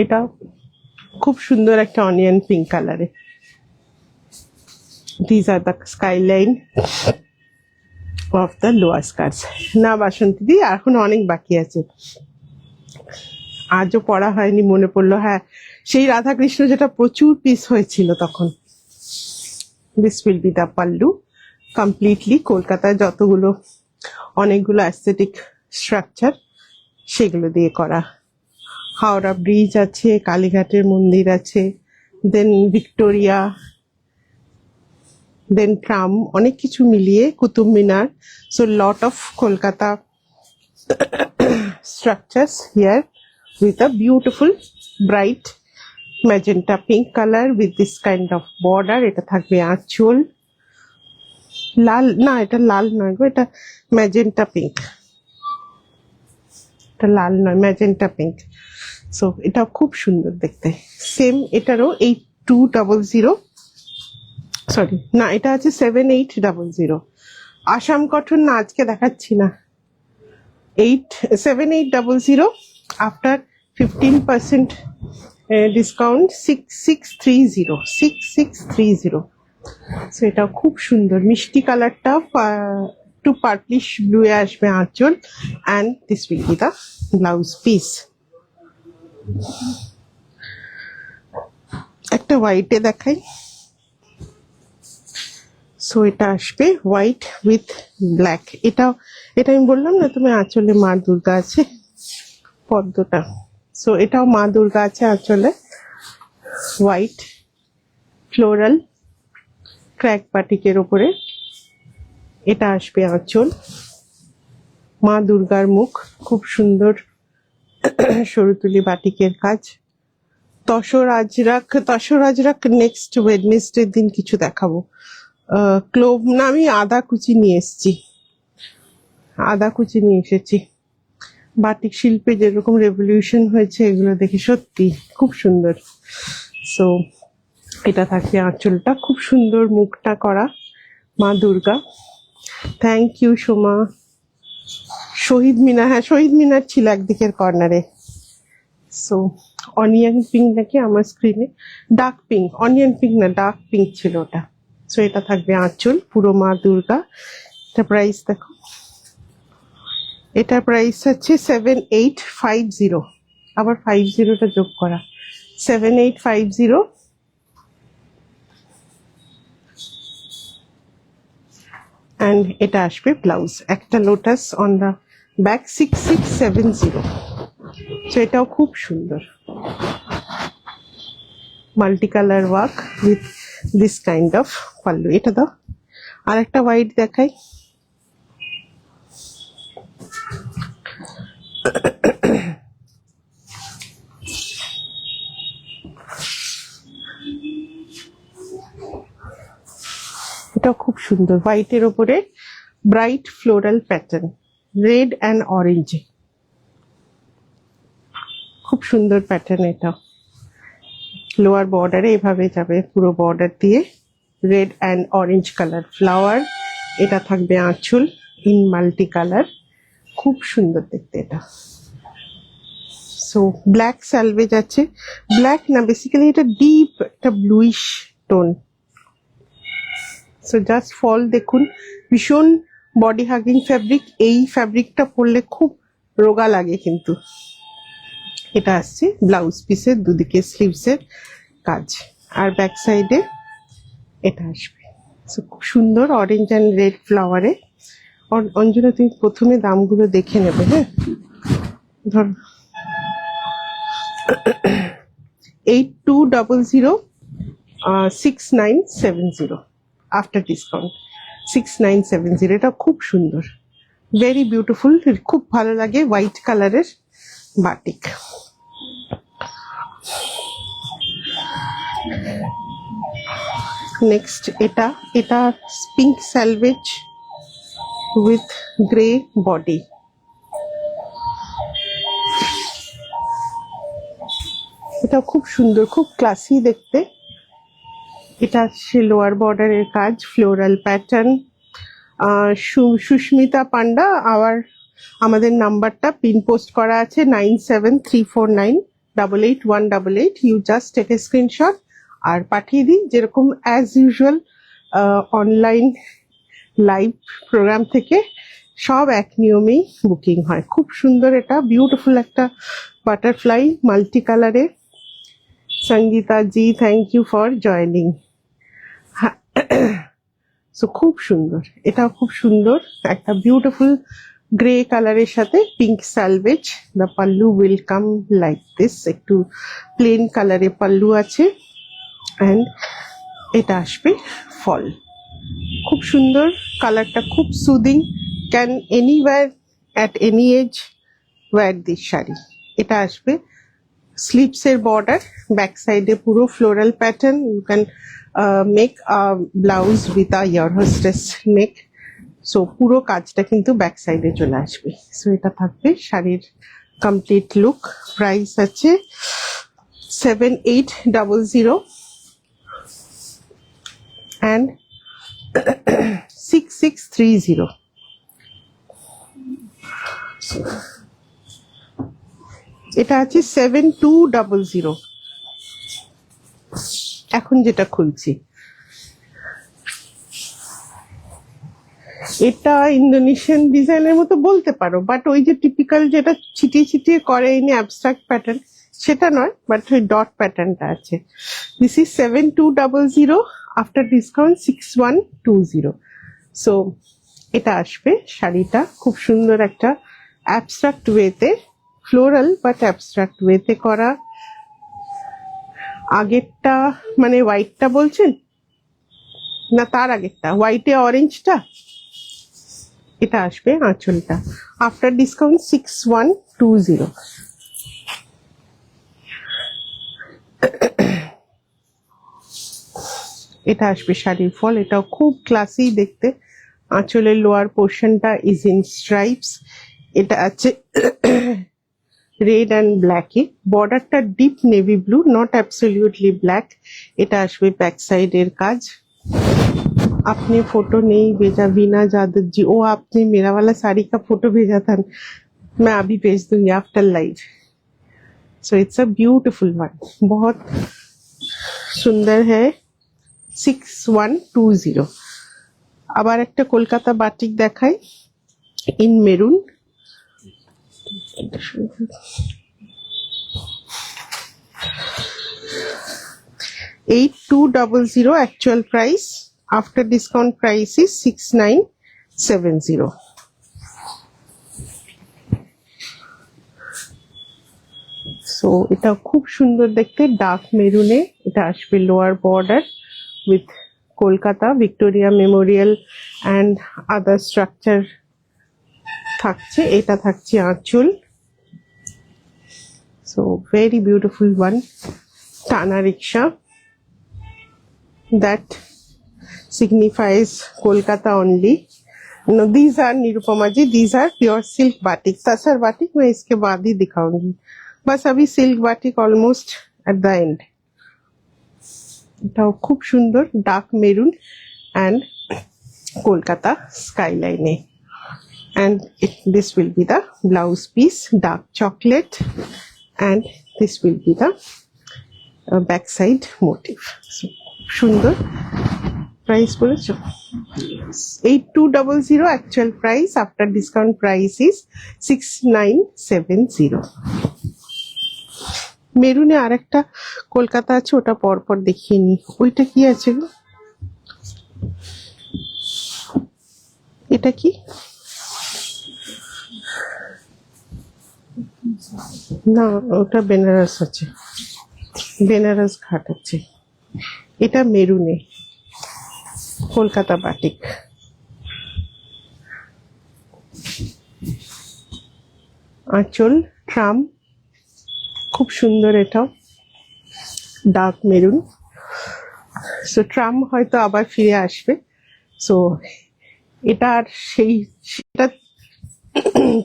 এটা খুব সুন্দর একটা অনিয়ন পিঙ্ক কালারে। This are the skyline of the lower skirts. না বাসন্তী দি, এখন অনেক বাকি আছে, আজও পড়া হয়নি, মনে পড়লো। হ্যাঁ, সেই রাধাকৃষ্ণ যেটা প্রচুর পিস হয়েছিল তখন। This will be the pallu, completely কলকাতায় যতগুলো অনেকগুলো অ্যাস্থেটিক স্ট্রাকচার সেগুলো দিয়ে করা। হাওড়া ব্রিজ আছে, কালীঘাটের মন্দির আছে, দেন ভিক্টোরিয়া, দেন ট্রাম, অনেক কিছু মিলিয়ে Qutub Minar. So lot of Kolkata structures here with a beautiful bright magenta pink color with this kind of border. এটা থাকবে আঁচল, লাল না, এটা লাল নয় গো, এটা ম্যাজেন্টা পিঙ্ক, এটা লাল নয়, ম্যাজেন্টা পিঙ্ক। সো এটা খুব সুন্দর দেখতে। সেম এটারও 8200, সরি না, এটা আছে 7800। আসাম কটন না, আজকে দেখাচ্ছি না। 7800 after 15% discount 6630। সো এটা খুব সুন্দর মিষ্টি কালারটা, একটু পার্পলিশ ব্লু এ আসবে আঁচল। And this will be the blouse piece. একটা হোয়াইটে দেখাই। সো এটা আসবে হোয়াইট উইথ ব্ল্যাক। এটা আমি বললাম না তুমি, আঁচলে মা দুর্গা আছে, পদ্মটা। সো এটাও মা দুর্গা আছে আঁচলে, হোয়াইট ফ্লোরাল ক্র্যাক বাটিকের ওপরে। এটা আসবে আঁচল, মা দুর্গার মুখ, খুব সুন্দর সরুতুলি বাটিকের কাজ, তসর আজরাক নেক্সট ওয়েডনেসডে দিন কিছু দেখাবো। ক্লোভ না, আমি আদা কুচি নিয়ে এসেছি। বাটিক শিল্পে যেরকম রেভলিউশন হয়েছে এগুলো দেখে সত্যি খুব সুন্দর। সো এটা থাকবে আঁচলটা, খুব সুন্দর মুখটা করা মা দুর্গা। Thank you Soma. শহীদ মিনার, হ্যাঁ শহীদ মিনার ছিল একদিকের কর্নারে। সো অনিয়ন পিঙ্ক নাকি আমার স্ক্রিনে, ডার্ক পিঙ্ক, অনিয়ন পিঙ্ক না ডার্ক পিঙ্ক ছিল ওটা। সো এটা থাকবে আঁচল পুরো মা দুর্গা। এটা প্রাইস দেখো, এটা প্রাইস হচ্ছে 7850, আবার 50টা যোগ করা, 7850। অ্যান্ড এটা আসবে ব্লাউজ, একটা lotus on the back, 6670। So এটাও খুব সুন্দর, multi colour work with this kind of pallu. এটা দাও, আর একটা হোয়াইট দেখাই। এটাও খুব সুন্দর, হোয়াইটের ওপরে bright floral pattern, red and অরেঞ্জে, খুব সুন্দর প্যাটার্ন। এটা লোয়ার বর্ডারে এভাবে যাবে, পুরো বর্ডার দিয়ে red and orange colour flower. এটা থাকবে আঁচল ইন মাল্টি কালার, খুব সুন্দর দেখতে এটা। সো ব্ল্যাক স্যালভেজ আছে, ব্ল্যাক না বেসিক্যালি এটা ডিপ একটা ব্লুইশ টোন। সো জাস্ট ফল দেখুন, ভীষণ বডি হাগিং ফ্যাব্রিক। এই ফ্যাব্রিকটা পরলে খুব রোগা লাগে কিন্তু। এটা আসছে ব্লাউজ পিসের দুদিকে স্লিভসের কাজ, আর ব্যাক সাইডে এটা আসবে। সো খুব সুন্দর অরেঞ্জ অ্যান্ড রেড ফ্লাওয়ারে। অঞ্জনা তুমি প্রথমে দামগুলো দেখে নেবে, হ্যাঁ ধর 8200, 6970 আফটার ডিসকাউন্ট, 6970। এটা খুব সুন্দর, ভেরি বিউটিফুল, খুব ভালো লাগে, হোয়াইট কালারের বাটিক। নেক্সট এটা pink salvage with grey body. এটা খুব সুন্দর, খুব ক্লাসি দেখতে। এটা আসছে লোয়ার বর্ডারের কাজ, ফ্লোরাল প্যাটার্ন। সুস্মিতা পান্ডা, আমাদের নাম্বারটা পিন পোস্ট করা আছে 9734988188। You just take a screenshot আর পাঠিয়ে দিই। যেরকম as usual online live programme থেকে সব এক নিয়মেই বুকিং হয়। খুব সুন্দর, এটা বিউটিফুল একটা বাটারফ্লাই মাল্টি কালারে। Sangeeta ji, thank you for joining. So খুব সুন্দর, এটাও খুব সুন্দর, একটা বিউটিফুল গ্রে কালারের সাথে pink selvedge. The pallu will come like this, একটু প্লেন কালারে পাল্লু আছে, অ্যান্ড এটা আসবে ফল। খুব সুন্দর কালারটা, খুব soothing. Can anywhere at any age wear this sari. এটা আসবে স্লিভসের বর্ডার, ব্যাক সাইডে পুরো floral pattern. You can make a blouse with a air hostess neck. So পুরো কাজটা কিন্তু ব্যাক সাইডে চলে আসবে। সো এটা থাকবে শাড়ির কমপ্লিট লুক। প্রাইস আছে 7800 and 6630। এটা আছে 7200 এখন যেটা খুলছি। এটা ইন্দোনেশিয়ান ডিজাইনের মতো বলতে পারো, বাট ওই যে টিপিক্যাল যেটা ছিটিয়ে ছিটিয়ে করে এনে অ্যাবস্ট্রাক্ট প্যাটার্ন, সেটা নয়, বাট ওই ডট প্যাটার্নটা আছে। This is 7200, after discount 6120। So এটা আসবে শাড়িটা, খুব সুন্দর একটা অ্যাবস্ট্রাক্ট ওয়েতে, ফ্লোরাল বাট অ্যাবস্ট্রাক্ট ওয়েতে করা। আগেরটা মানে হোয়াইটটা বলছেন না, তার আগেরটা হোয়াইটে অরেঞ্জটা, এটা আসবে আঁচলটা, আফটার ডিসকাউন্ট 6120। এটা আসবে শাড়ির ফল, এটাও খুব ক্লাসি দেখতে। আঁচলের লোয়ার পোর্শনটা ইজ ইন স্ট্রাইপস, এটা আছে রেড অ্যান্ড ব্ল্যাকে, বর্ডারটা deep navy blue, not absolutely black. এটা আসবে ব্যাক সাইডের কাজ। आपने फोटो नहीं भेजा वीना जादव जी, ओ आपने मेरा वाला साड़ी का फोटो भेजा था, मैं अभी भेज दूंगी after live. So it's a beautiful one, बहुत सुंदर है। 6120। আবার একটা কলকাতা বাটিক দেখাই in maroon. 8200 actual price, after discount price is 6970। So এটা খুব সুন্দর দেখতে, ডার্ক মেরুনে। এটা আসবে lower border with Kolkata Victoria Memorial and other structure থাকছে। এটা থাকছে আঁচল। So very beautiful one. টানা রিক্সা, that signifies Kolkata only. No, these are Nirupama ji, these are pure silk batik। Tasar batik मैं इसके बाद ही दिखाऊंगी, बस अभी silk batik almost at the end। এটাও খুব সুন্দর, dark maroon and Kolkata skyline, and this will be the blouse piece, dark chocolate, and this will be the backside motif। So, সুন্দর। প্রাইস বলেছো 8200, actual price after discount price is 6970। মেরুনে আরেকটা কলকাতা আছে, ওটা পরপর দেখিয়ে নি। ওইটা কি আছে গো? এটা কি? না, ওটা বেনারস আছে, বেনারস ঘাট আছে। এটা মেরুনে কলকাতা বাটিক। আঁচল ট্রাম, খুব সুন্দর, এটাও ডার্ক মেরুন। সো ট্রাম হয়তো আবার ফিরে আসবে। সো এটা আর সেটা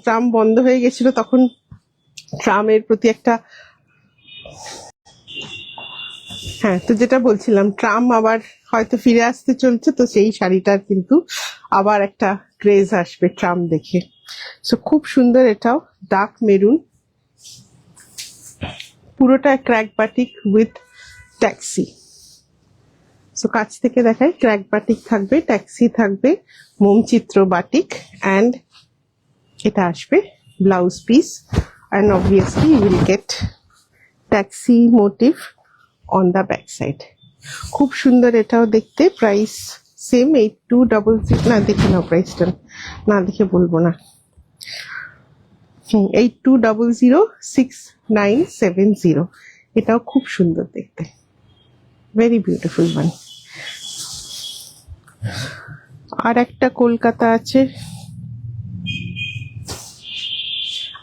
ট্রাম বন্ধ হয়ে গেছিল, তখন ট্রামের প্রতি একটা, হ্যাঁ, তো যেটা বলছিলাম, ট্রাম আবার হয়তো ফিরে আসতে চলছে, তো সেই শাড়িটার কিন্তু আবার একটা ক্রেজ আসবে ট্রাম দেখে। সো খুব সুন্দর, এটাও ডার্ক মেরুন, পুরোটা crack batik with taxi. So কাছ থেকে দেখাই, ক্র্যাক বাটিক থাকবে, ট্যাক্সি থাকবে, মোমচিত্র বাটিক, অ্যান্ড এটা আসবে blouse piece, and obviously you will get taxi motif on the back side. খুব সুন্দর এটাও দেখতে। Price same 8200। না, দেখে নাও প্রাইসটা, না দেখে বলবো না। 8200, 6970। এটাও খুব সুন্দর দেখতে, ভেরি বিউটিফুল ওয়ান। আর একটা কলকাতা আছে,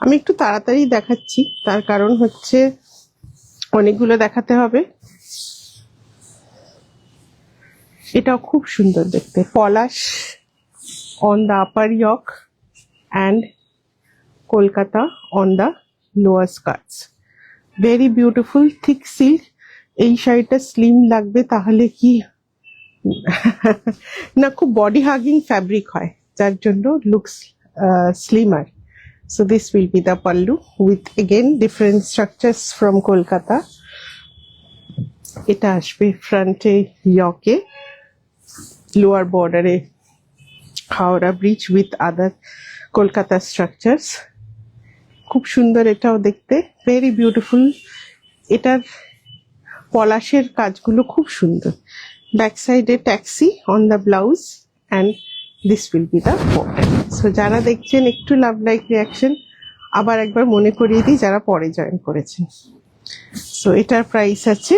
আমি একটু তাড়াতাড়ি দেখাচ্ছি, তার কারণ হচ্ছে অনেকগুলো দেখাতে হবে। এটাও খুব সুন্দর দেখতে, palash on the upper yoke and Kolkata on the lower skirts. Very beautiful, thick silk. এই শাড়িটা স্লিম লাগবে, তাহলে কি না, খুব বডি হাগিং ফ্যাব্রিক হয়, যার জন্য looks স্লিমার। So this will be the pallu with again different structures from Kolkata. এটা আসবে ফ্রন্টে ইয়কে, লোয়ার বর্ডারে Howrah bridge with other Kolkata structures. খুব সুন্দর এটাও দেখতে, ভেরি বিউটিফুল। এটার পলাশের কাজগুলো খুব সুন্দর। ব্যাক সাইডে taxi on the blouse, and this will be the border. So যারা দেখছেন একটু লাভ লাইক রিয়াকশন, আবার একবার মনে করিয়ে দিই যারা পরে জয়েন করেছেন। সো এটার প্রাইস আছে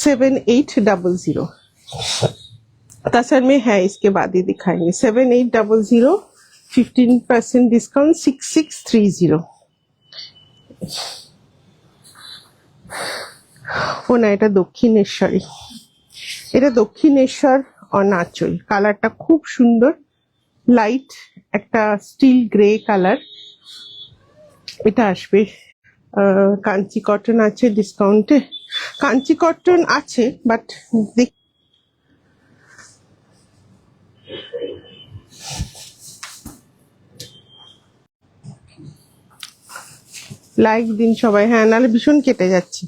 7800। तासर में है, इसके बाद ही दिखाएंगे। 7800, 15% डिस्काउंट 6630। ও না, এটা দক্ষিণেশ্বরী। এটা দক্ষিণেশ্বর অনাচল, কালারটা খুব সুন্দর, লাইট একটা স্টিল গ্রে কালার। এটা আসবে কাঞ্চি কটন আছে ডিসকাউন্টে, কাঞ্চি কটন আছে বাট লাইক দিন সবাই, হ্যাঁ নাহলে ভীষণ কেটে যাচ্ছে।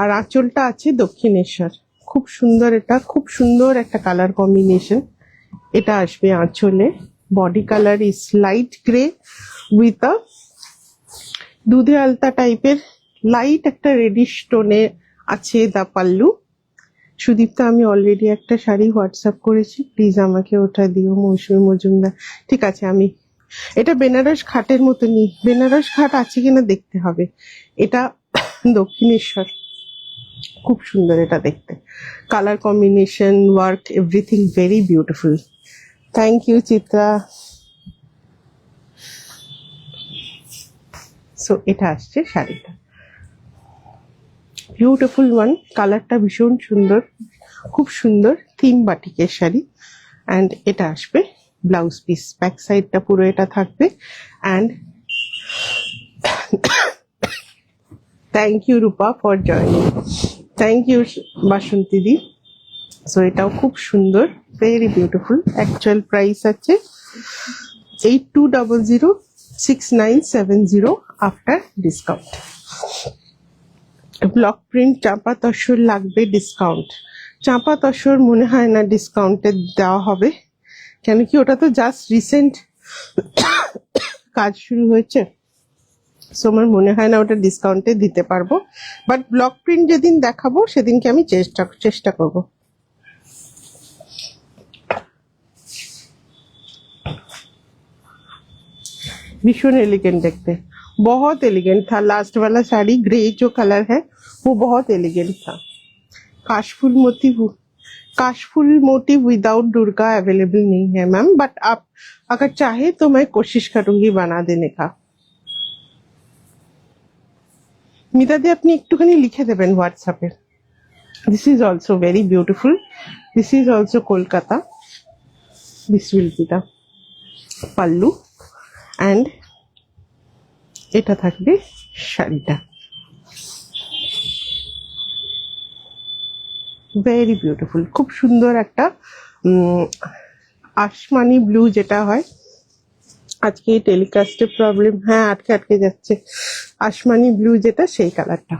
আর আঁচলটা আছে দক্ষিণেশ্বর, খুব সুন্দর, এটা খুব সুন্দর একটা কালার কম্বিনেশন। এটা আসবে আঁচলে, body colour is light grey with a দুধে আলতা টাইপের লাইট একটা রেডিশ টোনে আছে দা পাল্লু। সুদীপ্তা, আমি অলরেডি একটা শাড়ি হোয়াটসঅ্যাপ করেছি, প্লিজ আমাকে ওটা দিও মৌসুমী মজুমদার। ঠিক আছে, আমি এটা বেনারস ঘাটের মতনই, বেনারস ঘাট আছে কিনা দেখতে হবে। এটা দক্ষিণেশ্বর, খুব সুন্দর এটা দেখতে, colour combination, work, everything very beautiful. Thank you Chitra. So এটা আসছে শাড়িটা, বিউটিফুল ওয়ান, কালারটা ভীষণ সুন্দর, খুব সুন্দর থিম বাটিকের শাড়ি। অ্যান্ড এটা আসবে ব্লাউজ পিস, ব্যাক সাইডটা পুরো এটা থাকবে। And thank you Rupa for joining, thank you Basanti দি। সো এটাও খুব সুন্দর, ভেরি বিউটিফুল। অ্যাকচুয়াল প্রাইস আছে 82006970 আফটার ডিসকাউন্ট। ব্লক প্রিন্ট চাঁপা তসর লাগবে ডিসকাউন্ট। চাঁপা তসর মনে হয় না ডিসকাউন্টে দেওয়া হবে, কেন কি ওটা তো জাস্ট রিসেন্ট কাজ শুরু হয়েছে। সো আমার মনে হয় না ওটা ডিসকাউন্টে দিতে পারবো, বাট ব্লক প্রিন্ট যেদিন দেখাবো সেদিনকে আমি চেষ্টা করব। भीषण एलिगेंट देखते, बहुत एलिगेंट था। लास्ट वाला साड़ी ग्रे जो कलर है वो बहुत एलिगेंट था। काशफुल मोटिव विदाउट दुर्गा अवेलेबल नहीं है मैम, बट आप अगर चाहे तो मैं कोशिश करूंगी बना देने का। মিতা দি, আপনি একটুখানি লিখে দেবেন হোয়াটসঅ্যাপে। This is also very beautiful, this is also Kolkata. This will be the pallu and এটা থাকবে শাড়িটা, ভেরি বিউটিফুল, খুব সুন্দর একটা আসমানি ব্লু যেটা হয়। আজকে টেলিকাস্টে প্রবলেম, হ্যাঁ আটকে আটকে যাচ্ছে। আসমানি ব্লু যেটা, সেই কালারটা।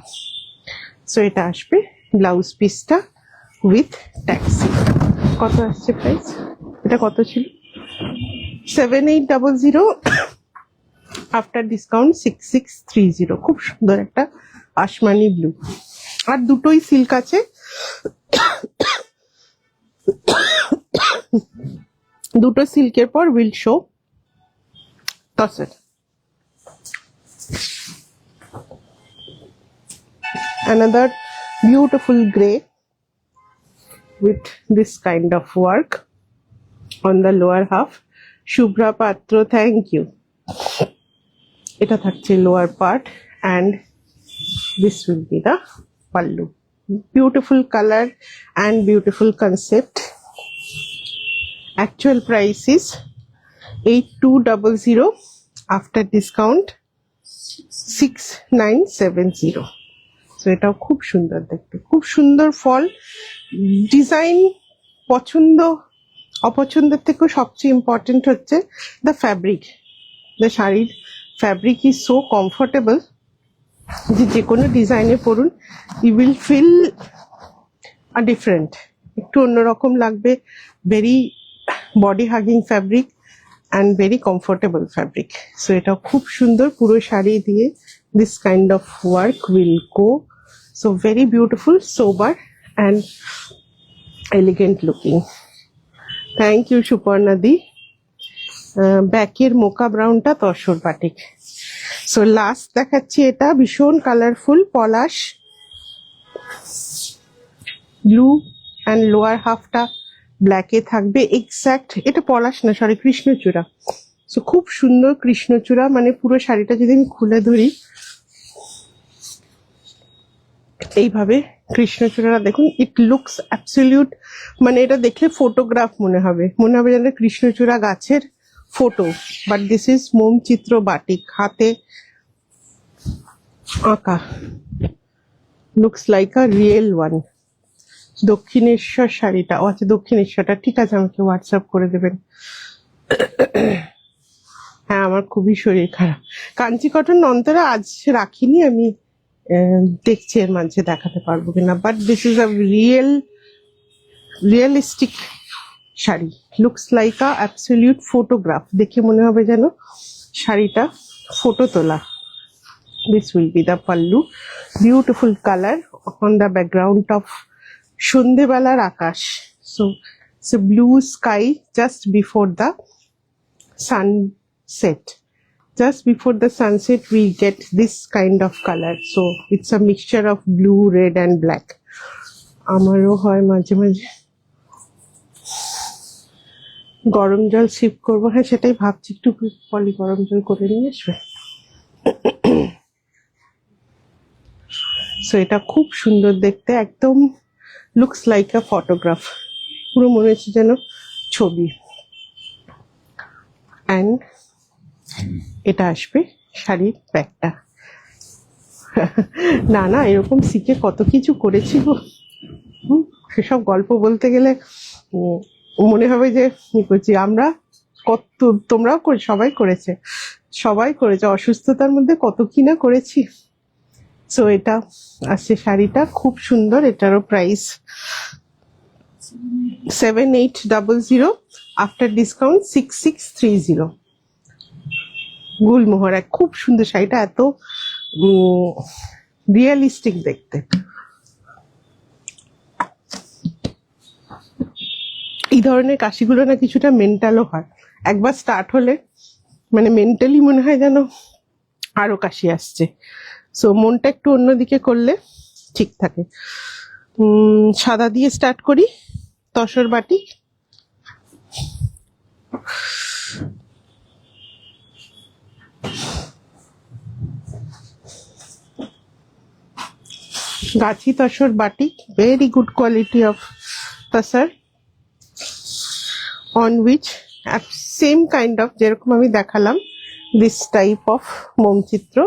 সো এটা আসবে ব্লাউজ পিসটা উইথ ট্যাক্সি। কত আসছে প্রাইস? এটা কত ছিল? 7800, আফটার ডিসকাউন্ট 6630। খুব সুন্দর একটা আসমানি ব্লু, আর দুটোই সিল্ক আছে। দুটো সিল্কের পর will show tussar. Another beautiful gray with this kind of work on the lower half. Shubhra Patro, thank you. এটা থাকছে lower part and this will be the pallu. Beautiful color and beautiful concept. Actual price is 8200, after discount 6970. So এটাও খুব সুন্দর দেখতে, খুব সুন্দর ফল ডিজাইন। পছন্দ অপছন্দের থেকেও সবচেয়ে ইম্পর্টেন্ট হচ্ছে দ্য ফ্যাব্রিক। দ্য শাড়ির ফ্যাব্রিক ইজ সো কমফোর্টেবল যে কোনো ডিজাইনে পরুন ইউ উইল ফিল ডিফারেন্ট, একটু অন্যরকম লাগবে। Very body hugging fabric and very comfortable fabric. So এটাও খুব সুন্দর, পুরো শাড়ি দিয়ে this kind of work will go. So very beautiful, sober and elegant looking. Thank you Suparna di. ব্যাকের মোকা ব্রাউনটা তসর বাটিক। সো লাস্ট দেখাচ্ছি, এটা ভীষণ colourful palash blue and lower হাফটা ব্ল্যাকে থাকবে এক্স্যাক্ট। এটা পলাশ না, সরি কৃষ্ণচূড়া। সো খুব সুন্দর কৃষ্ণচূড়া, মানে পুরো শাড়িটা যদি আমি খুলে ধরি এইভাবে কৃষ্ণচূড়াটা দেখুন, ইট লুকস অ্যাবসলিউট, মানে এটা দেখলে ফটোগ্রাফ মনে হবে যেন কৃষ্ণচূড়া গাছের ফটো, বাট দিস ইজ মোম চিত্র বাটিক, হাতে আঁকা, লুকস লাইক আ রিয়েল ওয়ান। দক্ষিণেশ্বর শাড়িটা, ও আচ্ছা দক্ষিণেশ্বরটা, ঠিক আছে, আমাকে হোয়াটসঅ্যাপ করে দেবেন। হ্যাঁ, আমার খুবই শরীর খারাপ। কাঞ্চি কটন নন্তরা আজ রাখিনি আমি, দেখছি এর মাঝে দেখাতে পারবো কিনা, but this is a realistic sari, looks like a absolute photograph, দেখে মনে হবে যেন শাড়িটা ফটো তোলা। This will be the pallu, beautiful color on the background of সন্ধ্যেবেলার Akash. So it's a blue sky just before the sunset. Just before the sunset we get this kind of color. So it's a mixture of blue, red and black. আমারও হয় মাঝে মাঝে গরম জল সিপ করবো, হ্যাঁ সেটাই ভাবছি, একটু পলি গরম জল করে নিয়ে আসবে। সো এটা খুব সুন্দর দেখতে, একদম লুকস লাইক আ ফটোগ্রাফ, পুরো মনে হচ্ছে যেন ছবি। অ্যান্ড এটা আসবে শাড়ির ব্যাগটা। না না, এরকম শিখে কত কিছু করেছি গো, সেসব গল্প বলতে গেলে মনে হবে যে কি করছি আমরা, কত তোমরাও সবাই করেছে অসুস্থতার মধ্যে কত কি না করেছি। সো এটা আসছে শাড়িটা, খুব সুন্দর, এটারও প্রাইস 7800, আফটার ডিসকাউন্ট 6630। গুলমোহরা, খুব সুন্দর শাড়িটা, এত রিয়েলিস্টিক দেখতে। এই ধরনের কাশিগুলো না কিছুটা মেন্টালও হয়, একবার স্টার্ট হলে মানে মেন্টালি মনে হয় যেন আরো কাশি আসছে। সো মনটা একটু অন্যদিকে করলে ঠিক থাকে। সাদা দিয়ে স্টার্ট করি, তসর বাটি। গাছি তসর বাটি, very good quality of tussar, on which same kind of যেরকম আমি দেখালাম this type of মোমচিত্র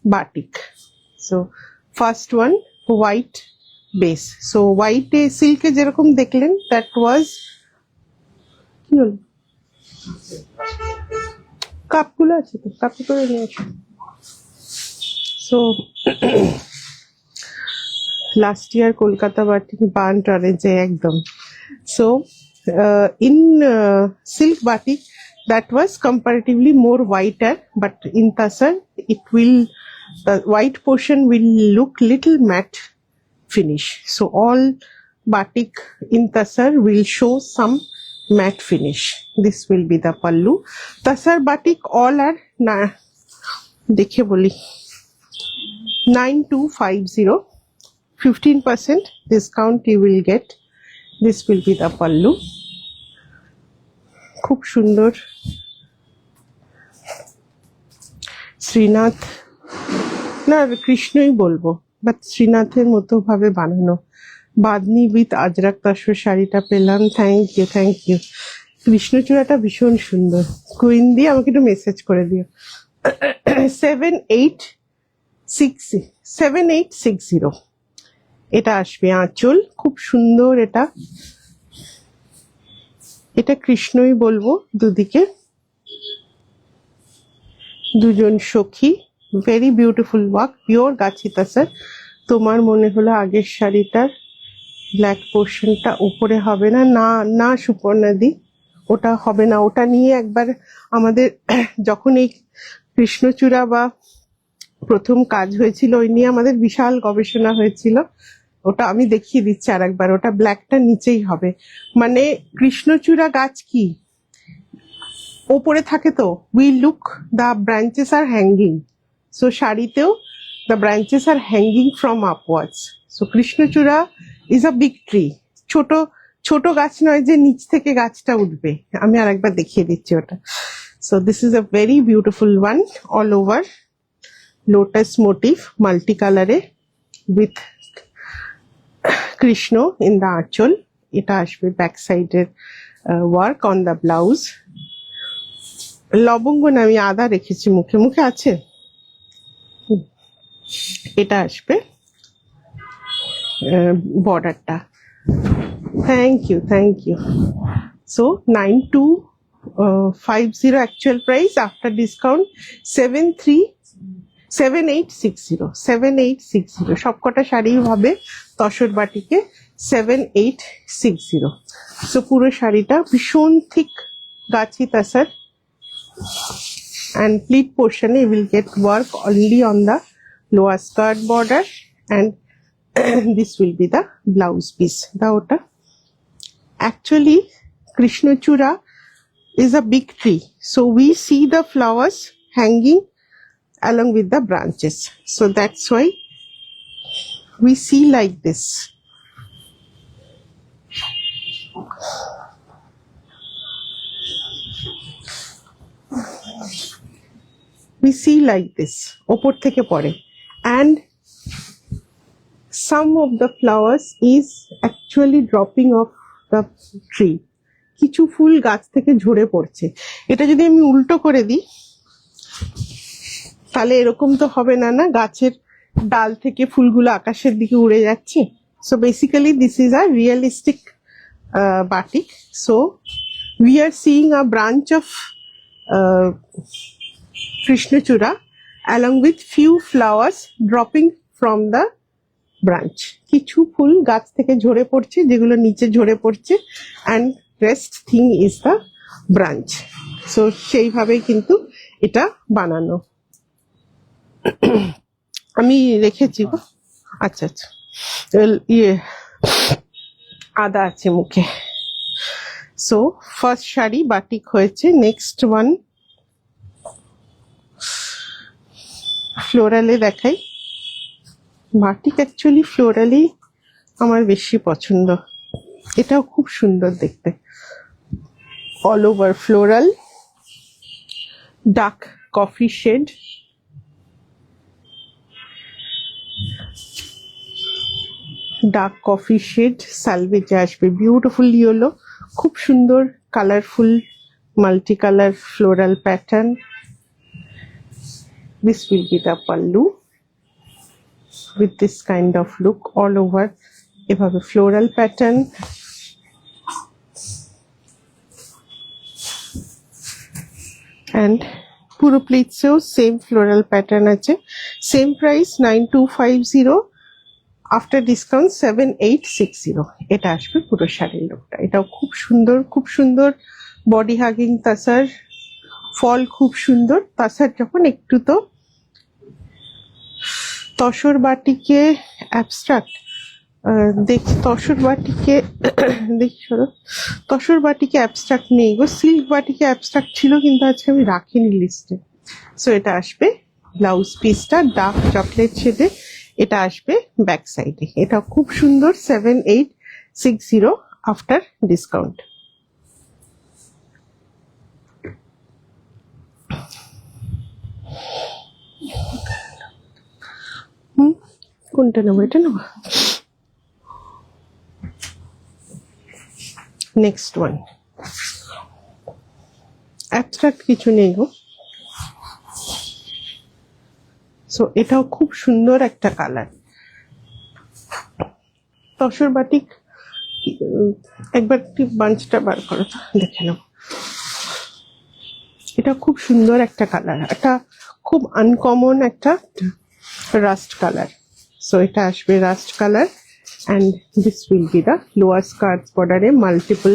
batik. So first one white base, so white silk এ যেরকম দেখলেন that was কি হলো, কাপগুলো আছে তো, কাপে করে নিয়েছি। So last year Kolkata batik burnt অরেঞ্জে একদম। So in silk batik that was comparatively more whiter, but in tasar it will, the white portion will look little matte finish. So all batik in tasar will show some matte finish. This will be the pallu. Tasar batik all are dekhe boli 9250, 15% discount you will get. This will be the pallu. খুব সুন্দর, শ্রীনাথ না কৃষ্ণই বলবো, বাট শ্রীনাথের মতো ভাবে বানানো বাদনি উইথ আজরাক তসর শাড়িটা পেলাম, থ্যাংক ইউ। কৃষ্ণচূড়াটা ভীষণ সুন্দর, কুইন দিয়ে আমাকে একটু মেসেজ করে দিও। 7860, এটা আসবে আঁচল, খুব সুন্দর, এটা কৃষ্ণই বলবো, দুদিকে দুজন সখী, ভেরি বিউটিফুল ওয়ার্ক, পিওর গাছি তাসার। তোমার মনে হলো আগের শাড়িটার ব্ল্যাক পোর্শনটা উপরে হবে না, না সুপর্ণা দি, ওটা হবে না, ওটা নিয়ে একবার আমাদের যখন এই কৃষ্ণচূড়া বা প্রথম কাজ হয়েছিল ওই নিয়ে আমাদের বিশাল গবেষণা হয়েছিল, ওটা আমি দেখিয়ে দিচ্ছি আর একবার, ওটা ব্ল্যাকটা নিচেই হবে। মানে কৃষ্ণচূড়া গাছ কি ওপরে থাকে, তো we look the branches are hanging, so শাড়িতেও the branches are hanging from upwards. So krishnachura is a big tree, ছোট গাছ নয় যে নিচ থেকে গাছটা উঠবে, আমি আর একবার দেখিয়ে দিচ্ছি ওটা। So this is a very beautiful one, all over lotus motif, multi কালারে উইথ কৃষ্ণ ইন দ্য আঁচল, এটা আসবে ব্যাক সাইডের ওয়ার্ক অন দ্য ব্লাউজ। লবঙ্গ না, আমি আদা রেখেছি মুখে, মুখে আছে। এটা আসবে বর্ডারটা। Thank you, thank you. So 9250 actual price, after discount 7860 সবকটা শাড়ি হবে তসর বাটিকে 7860। সো পুরো শাড়িটা ভীষণ thick Gachhi তাসার, and pleat portion you will get work only on the lower skirt border, and this will be the blouse piece. The ota actually Krishnachura is a big tree, so we see the flowers hanging along with the branches, so that's why we see like this. We see like this, opor theke pore, and some of the flowers is actually dropping off the tree. কিছু ফুল গাছ থেকে ঝরে পড়ছে। এটা যদি আমি উল্টো করে দিই তাহলে এরকম তো হবে না, না গাছের ডাল থেকে ফুলগুলো আকাশের দিকে উড়ে যাচ্ছে। So basically this is a realistic batik. So we are seeing a branch of Krishnachura along with few flowers dropping from the branch. কিছু ফুল গাছ থেকে ঝরে পড়ছে, যেগুলো নিচে ঝরে পড়ছে, and rest thing is the branch. So সেইভাবেই কিন্তু এটা বানানো। আমি রেখেছি গো, আচ্ছা আচ্ছা, ইয়ে আদা আছে মুখে। সো ফার্স্ট শাড়ি বাটিক হয়েছে। নেক্সট ওয়ান ফ্লোরালে দেখাই। বাটিক অ্যাকচুয়ালি ফ্লোরালি আমার বেশি পছন্দ, এটাও খুব সুন্দর দেখতে। All over floral, dark coffee shade, dark coffee shade সালভেজে আসবে, বিউটিফুল ইয়েলো, খুব সুন্দর colourful multi colour floral pattern. This will be the pallu with this kind of look all over, এভাবে floral pattern, and পুরো প্লিটসেও সেম ফ্লোরাল প্যাটার্ন আছে। Same price 9250, after discount 7860। এটা আসবে পুরো শাড়ির লুকটা। এটাও খুব সুন্দর, খুব সুন্দর বডি হাগিং তাসার, ফল খুব সুন্দর। তাসার যখন একটু তো তসর বাটিকে অ্যাবস্ট্রাক্ট দেখি, তসর বাটিকে দেখি সরো, তসর বাটিকে অ্যাবস্ট্রাক্ট নেই গো, সিল্ক বাটিকে অ্যাবস্ট্রাক্ট ছিল কিন্তু আজকে আমি রাখিনি লিস্টে। সো এটা আসবে ব্লাউজ পিসটা ডার্ক চকলেট শেডে, এটা আসবে ব্যাক সাইডে। এটা খুব সুন্দর 7860 আফটার ডিসকাউন্ট। কোনটা নেবো, এটা নেবো। নেক্সট ওয়ান অ্যাবস্ট্রাক্ট কিছু নেই গো। সো এটাও খুব সুন্দর একটা কালার। তসর বাটিক একবার বাঞ্চটা বার করো তো, দেখে নাও। এটা খুব সুন্দর একটা কালার, একটা খুব আনকমন একটা রাস্ট কালার। সো এটা আসবে rust colour, and this will be the lower skirts border এ মাল্টিপল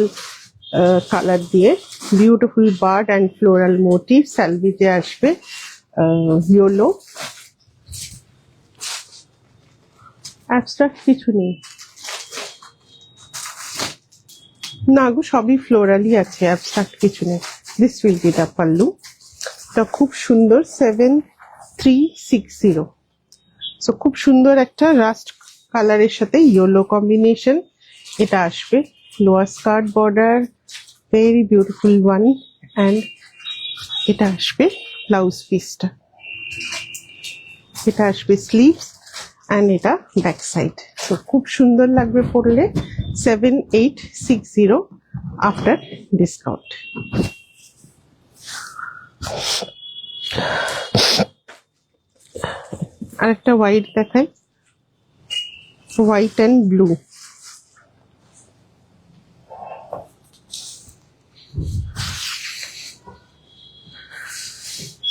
কালার দিয়ে beautiful bird and floral motif. স্যালভিজে আসবে ইয়েলো, অ্যাবস্ট্রাক্ট কিছু নেই না গো, সবই ফ্লোরালই আছে, অ্যাবস্ট্রাক্ট কিছু নেই। This will be the pallu. এটা খুব সুন্দর 7360। সো খুব সুন্দর একটা রাস্ট কালারের সাথে ইয়েলো কম্বিনেশন। এটা আসবে lower skirt border, very beautiful one, and এটা আসবে ব্লাউজ পিসটা। এটা আসবে স্লিভস, অ্যান্ড এটা ব্যাক সাইড। তো খুব সুন্দর লাগবে পরলে। 7860 আফটার ডিসকাউন্ট। আরেকটা হোয়াইট দেখাই, হোয়াইট অ্যান্ড ব্লু।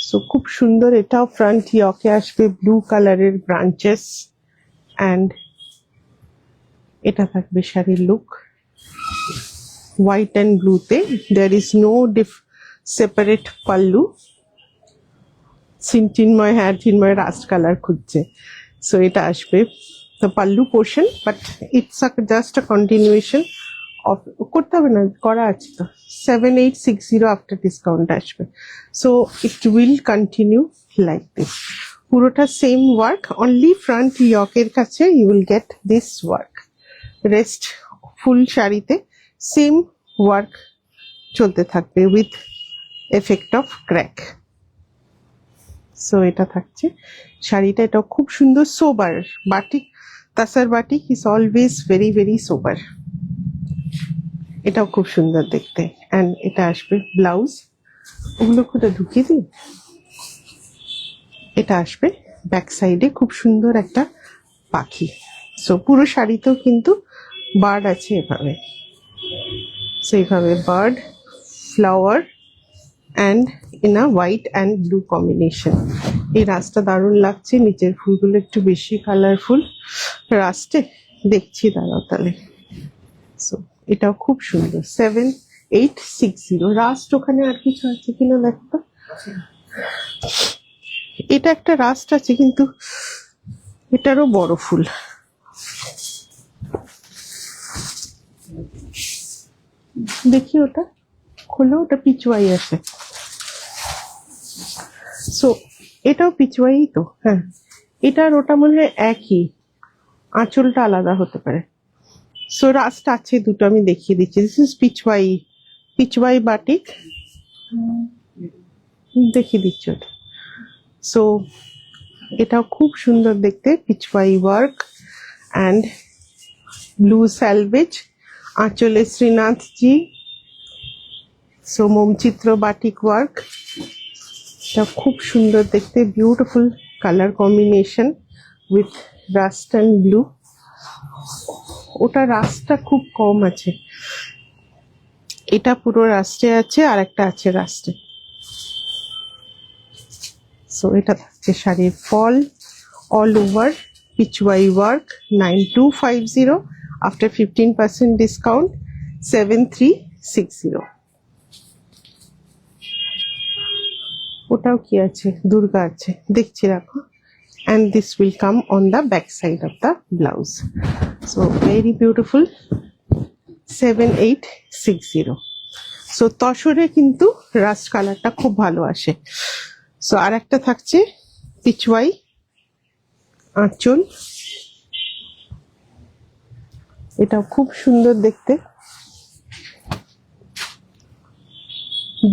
সো খুব সুন্দর, এটাও ফ্রন্ট ইয়কে আসবে ব্লু কালারের ব্রাঞ্চেস, অ্যান্ড এটা থাকবে শাড়ির লুক হোয়াইট অ্যান্ড ব্লুতে। There is no separate pallu. Chinmoy, হ্যাঁ চিন্ময় রাস্ট কালার খুঁজছে। সো এটা আসবে the pallu portion, but it's just a continuation of, করতে হবে না, করা আছে তো। 7860 after discount আসবে। So it will continue like this, পুরোটা সেম ওয়ার্ক, অনলি ফ্রন্ট ইয়কের কাছে you will get this work, rest ফুল শাড়িতে সেম ওয়ার্ক চলতে থাকবে with effect of crack। So এটা থাকছে শাড়িটা, এটাও খুব সুন্দর sober batik. Tasar batik is always very very sober. এটাও খুব সুন্দর দেখতে, অ্যান্ড এটা আসবে ব্লাউজ। ওগুলো কোথা ঢুকিয়ে দিই, এটা আসবে ব্যাক সাইডে খুব সুন্দর একটা পাখি। সো পুরো শাড়িতেও কিন্তু বার্ড আছে এভাবে, সো এইভাবে bird, flower and in a white and blue combination। এই রাস্তা দারুণ লাগছে, নিচের ফুলগুলো একটু বেশি কালারফুল রাস্টে দেখছি, দাঁড়াও তাহলে। সো এটাও খুব সুন্দর। 7860 রাস্ট। ওখানে আর কিছু আছে কিনা দেখতো, এটা একটা রাস্ট আছে কিন্তু এটারও বড় ফুল। দেখি ওটা খোলো, ওটা পিচুয়াই আছে। সো এটাও পিচুয়াই তো, হ্যাঁ এটা আর ওটা মনে হয় একই, আঁচলটা আলাদা হতে পারে। সো রাস্ট আছে দুটো, আমি দেখিয়ে দিচ্ছি। This is pichwai, pichwai batik দেখিয়ে দিচ্ছি ওটা। সো এটাও খুব সুন্দর দেখতে, pichwai work and blue salvage. আঁচলে শ্রীনাথজি, সো মোমচিত্র বাটিক ওয়ার্ক। এটা খুব সুন্দর দেখতে, beautiful colour combination with rust and blue. ওটা রাস্টটা খুব কম আছে, এটা পুরো রাস্টে আছে, আর একটা আছে রাস্টে। সো এটা থাকছে শাড়ির fall, all over pichwai work. 9250 after 15% discount 7360। ওটাও কি আছে, দুর্গা আছে, দেখছি রাখো। And this will come on the back side of the blouse. So very beautiful, 7860। So তসরে কিন্তু রাস্ট কালারটা খুব ভালো আসে। সো আর একটা থাকছে পিচওয়াই আঁচল, এটাও খুব সুন্দর দেখতে।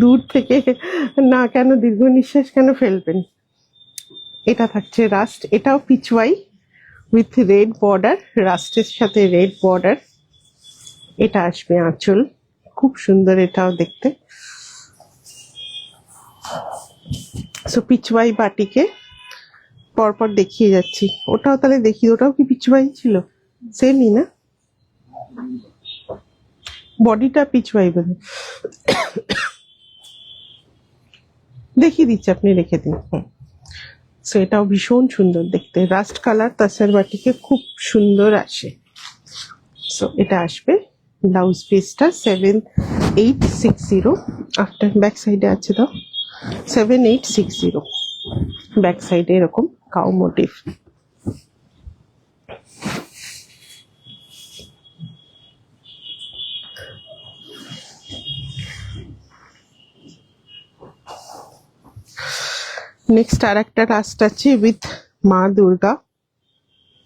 দূর থেকে না কেন, দীর্ঘ নিঃশ্বাস কেন ফেলবেন। এটা থাকছে রাস্ট, এটাও পিচওয়াই উইথ রেড বর্ডার, রাস্টের সাথে রেড বর্ডার। এটা আসবে আঁচল, খুব সুন্দর এটাও দেখতে। সো পিচওয়াই বাটিকে পরপর দেখিয়ে যাচ্ছি। ওটাও তাহলে দেখি, ওটাও কি পিচওয়াই ছিল? সেমই না, বডিটা পিচওয়াই বলে দেখিয়ে দিচ্ছি, আপনি রেখে দিন। সো এটাও ভীষণ সুন্দর দেখতে, রাস্ট কালার তাসার বাটিকে খুব সুন্দর আসে। সো এটা আসবে ব্লাউজ পিসটা 7860 আফটার। ব্যাক সাইডে আছে তো 7860, ব্যাক সাইডে এরকম কাউ মোটিভ। নেক্সট আর একটা রাস্ট আছে উইথ মা দুর্গা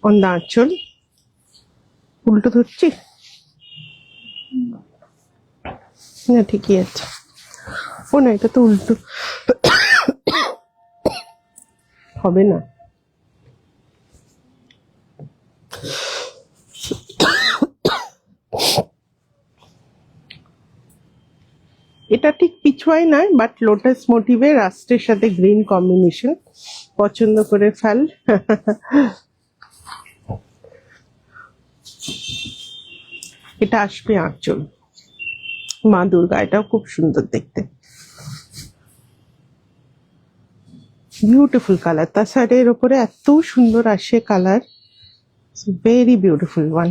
অন দ্য আঁচল। উল্টো ধরছি না, ঠিকই আছে। ও না, এটা তো উল্টো হবে না। এটা ঠিক পিচওয়াই নয়, বাট লোটাস মোটিভে রাস্টের সাথে গ্রিন কম্বিনেশন পছন্দ করে ফেল। এটা আসবে আঁচল, মা দুর্গা, এটাও খুব সুন্দর দেখতে, বিউটিফুল কালার। তাছাড়ের ওপরে এত সুন্দর আসে colour, very beautiful one.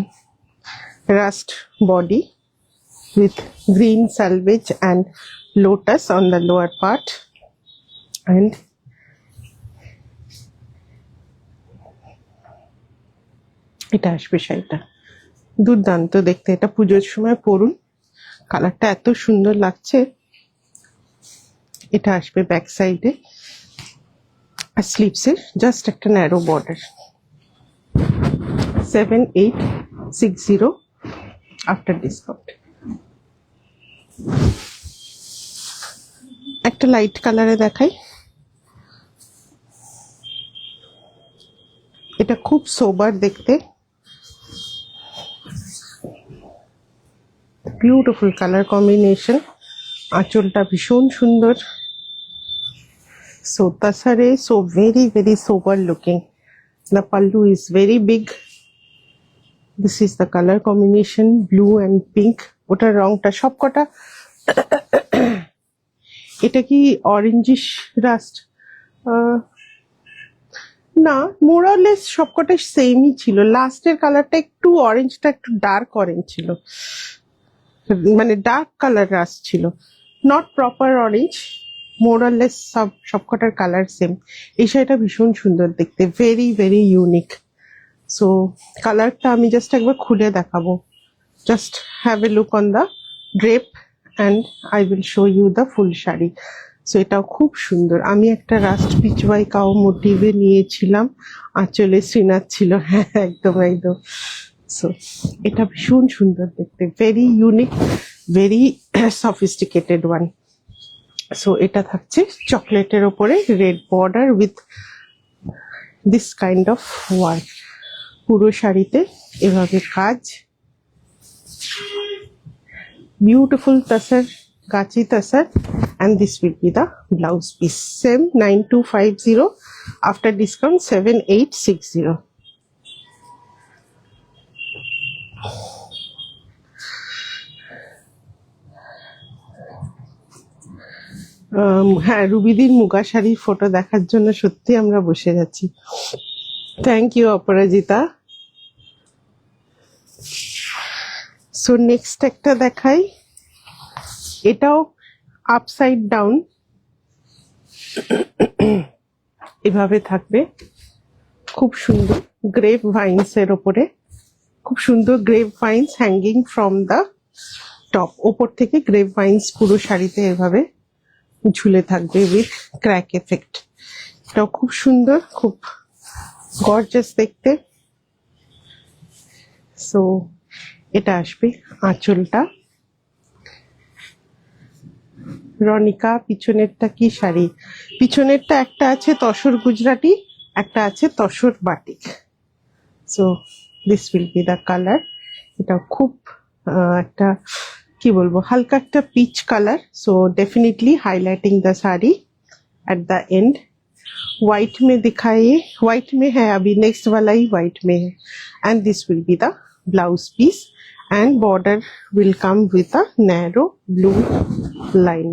Rust body with green salvage and lotus on the lower part, and এটা আসবে শাড়িটা দুর্দান্ত দেখতে। এটা পুজোর সময় পরুন, কালারটা এত সুন্দর লাগছে। এটা আসবে ব্যাক সাইডে, আর স্লিভসের জাস্ট একটা ন্যারো বর্ডার। 7860 after discount. একটা লাইট কালারে দেখাই, এটা খুব সোবার দেখতে, বিউটিফুল কালার কম্বিনেশন। আঁচলটা ভীষণ সুন্দর। So tasare, so very sober looking. The pallu is very big. This is the color combination, blue and pink. ওটার রংটা সবকটা এটা কি অরেঞ্জিশ রাস্ট? না, মোরালেস সবকটা সেমই ছিল। লাস্টের কালারটা একটু অরেঞ্জটা একটু ডার্ক অরেঞ্জ ছিল, মানে ডার্ক কালার রাস্ট ছিল, নট প্রপার অরেঞ্জ। মোরালেস সবকটার কালার সেম। এই শাড়িটা ভীষণ সুন্দর দেখতে, ভেরি ইউনিক। সো কালারটা আমি জাস্ট একবার খুলে দেখাবো। Just have a look on the drape and I will show you the full sari. So এটাও খুব সুন্দর। আমি একটা রাস্ট পিচওয়াই কাও মোটিভে নিয়েছিলাম, আঁচলে শ্রীনাথ ছিল। হ্যাঁ, একদম। সো এটা ভীষণ সুন্দর দেখতে, very unique, very sophisticated one. So এটা থাকছে চকলেটের ওপরে red border with this kind of work. পুরো শাড়িতে এভাবে কাজ, বিউটিফুল তাসার, কাঁচি তাসার, and this will be the blouse piece. Same 9250, after discount 7860. হ্যাঁ, রুবিদির মুগা শাড়ির ফটো দেখার জন্য সত্যি আমরা বসে যাচ্ছি। Thank you Aparajita. So next একটা দেখাই, এটাও আপসাইড ডাউন এভাবে থাকবে, খুব সুন্দর গ্রেপ ভাইন্স এর ওপরে, খুব সুন্দর grape vines hanging from the top. ওপর থেকে গ্রেপ ভাইন্স পুরো শাড়িতে এভাবে ঝুলে থাকবে উইথ ক্র্যাক এফেক্ট। এটাও খুব সুন্দর, খুব গর্জাস দেখতে। সো এটা আসবে আঁচলটা। রনিকা, পিছনেরটা কি শাড়ি? পিছনেরটা একটা আছে তসর গুজরাটি, একটা আছে tussar batik. So this will be the colour. এটা খুব একটা কি বলবো, হালকা একটা peach colour. So definitely highlighting the sari at the end. White में दिखाइए, व्हाइट में है अभी, नेक्स्ट वाला ही व्हाइट में है। And this will be the blouse piece and border will come with a narrow blue line.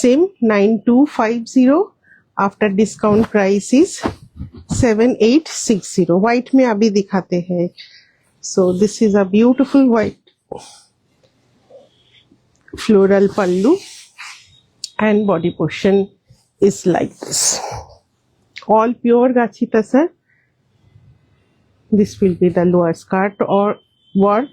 Same 9250, after discount price is 7860. white में अभी दिखाते हैं। So this is a beautiful white floral pallu and body portion is like this, all pure gachi tasar. This will be the lower skirt or work।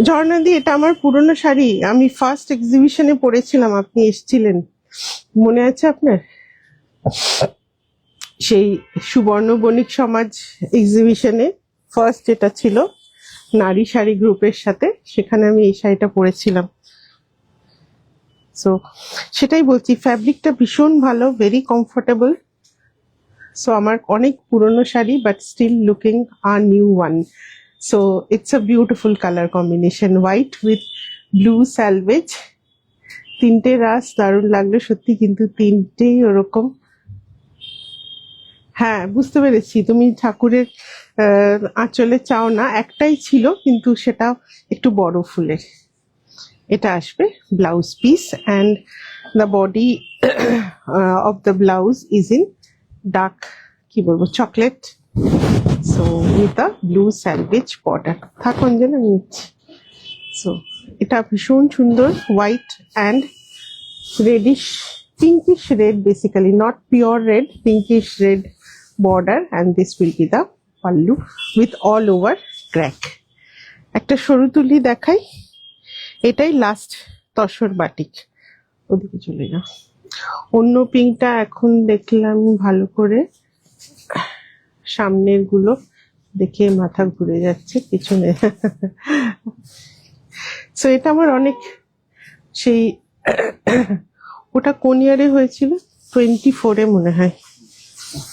ঝর্ণাদি, এটা আমার পুরনো শাড়ি, আমি ফার্স্ট এক্সিবিশনে পড়েছিলাম, আপনি এসেছিলেন, মনে আছে আপনার? সেই সুবর্ণ বণিক সমাজ এক্সিবিশনে ফার্স্ট যেটা ছিল নারী শাড়ি গ্রুপের সাথে, সেখানে আমি এই শাড়িটা পরেছিলাম। সো সেটাই বলছি, ফ্যাব্রিকটা ভীষণ ভালো, ভেরি কমফোর্টেবল। সো আমার অনেক পুরনো sari, but still looking a new one. So it's a beautiful color combination, white with blue salvage. তিনটে রাস দারুণ লাগলো সত্যি, কিন্তু তিনটেই ওরকম। হ্যাঁ, বুঝতে পেরেছি তুমি ঠাকুরের আঁচলে চাও না, একটাই ছিল কিন্তু সেটা একটু বড় ফুলের। এটা আসবে blouse piece, and the body of the blouse is in dark, কি বলবো, chocolate. So with a blue sandwich border. থাক অঞ্জন, আমি নিচ্ছি। সো এটা ভীষণ সুন্দর, white and reddish, pinkish red, basically not pure red, pinkish red border, and this will be the pallu with all over crack. একটা সরু তুলি দেখাই, এটাই লাস্ট তসর বাটিক। ওদিকে চলে যাও, অন্য পিঙ্কটা এখন দেখলাম ভালো করে, সামনের গুলো দেখে মাথা ঘুরে যাচ্ছে, পিছনে। সো এটা আমার অনেক, সেই ওটা কোন ইয়ারে হয়েছিল, 24-এ মনে হয়,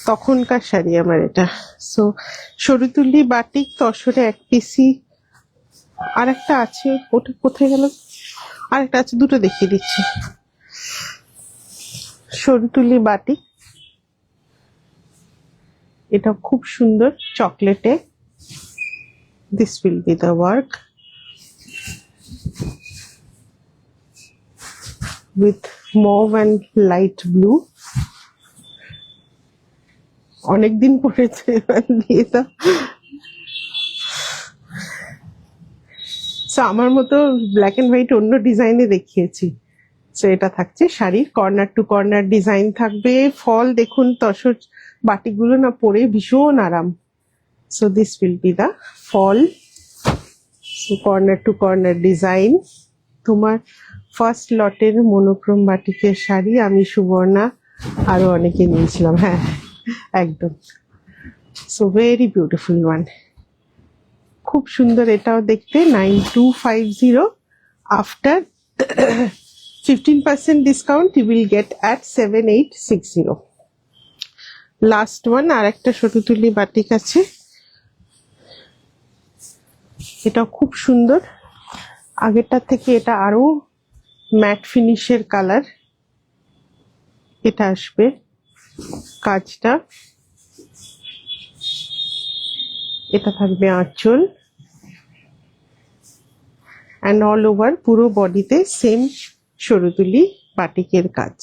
তখনকার শাড়ি আমার এটা। সো সরুতুলি বাটিক তসরে এক পিসি, আর একটা আছে, ওটা কোথায় গেল, আর একটা আছে, দুটো দেখিয়ে দিচ্ছি। সরুতুলি বাটিক, এটা খুব সুন্দর চকলেটে। This will be the work with mauve and light blue. অনেকদিন পরেছে দিয়ে দাও। সো আমার মতো ব্ল্যাক এন্ড হোয়াইট অন্য ডিজাইনে দেখিয়েছি। সো এটা থাকছে শাড়ির কর্নার টু কর্নার ডিজাইন থাকবে। ফল দেখুন, তসর বাটিগুলো না পরে ভীষণ আরাম। So this will be the fall. So corner to corner design. তোমার ফার্স্ট লটের মনোক্রোম বাটিকের শাড়ি আমি, সুবর্ণা, আরো অনেকে নিয়েছিলাম। হ্যাঁ, একদম। সো ভেরি বিউটিফুল ওয়ান, খুব সুন্দর এটাও দেখতে। 9250, after 15% discount you will get at 7860। Last one, আর একটা সরুতুলি বাটিক আছে, এটাও খুব সুন্দর। আগেরটা থেকে এটা আরো ম্যাট ফিনিশের কালার। এটা আসবে কাজটা, এটা থাকবে আঁচল, অ্যান্ড অল ওভার পুরো বডিতে সেম সরুতুলি বাটিকের কাজ।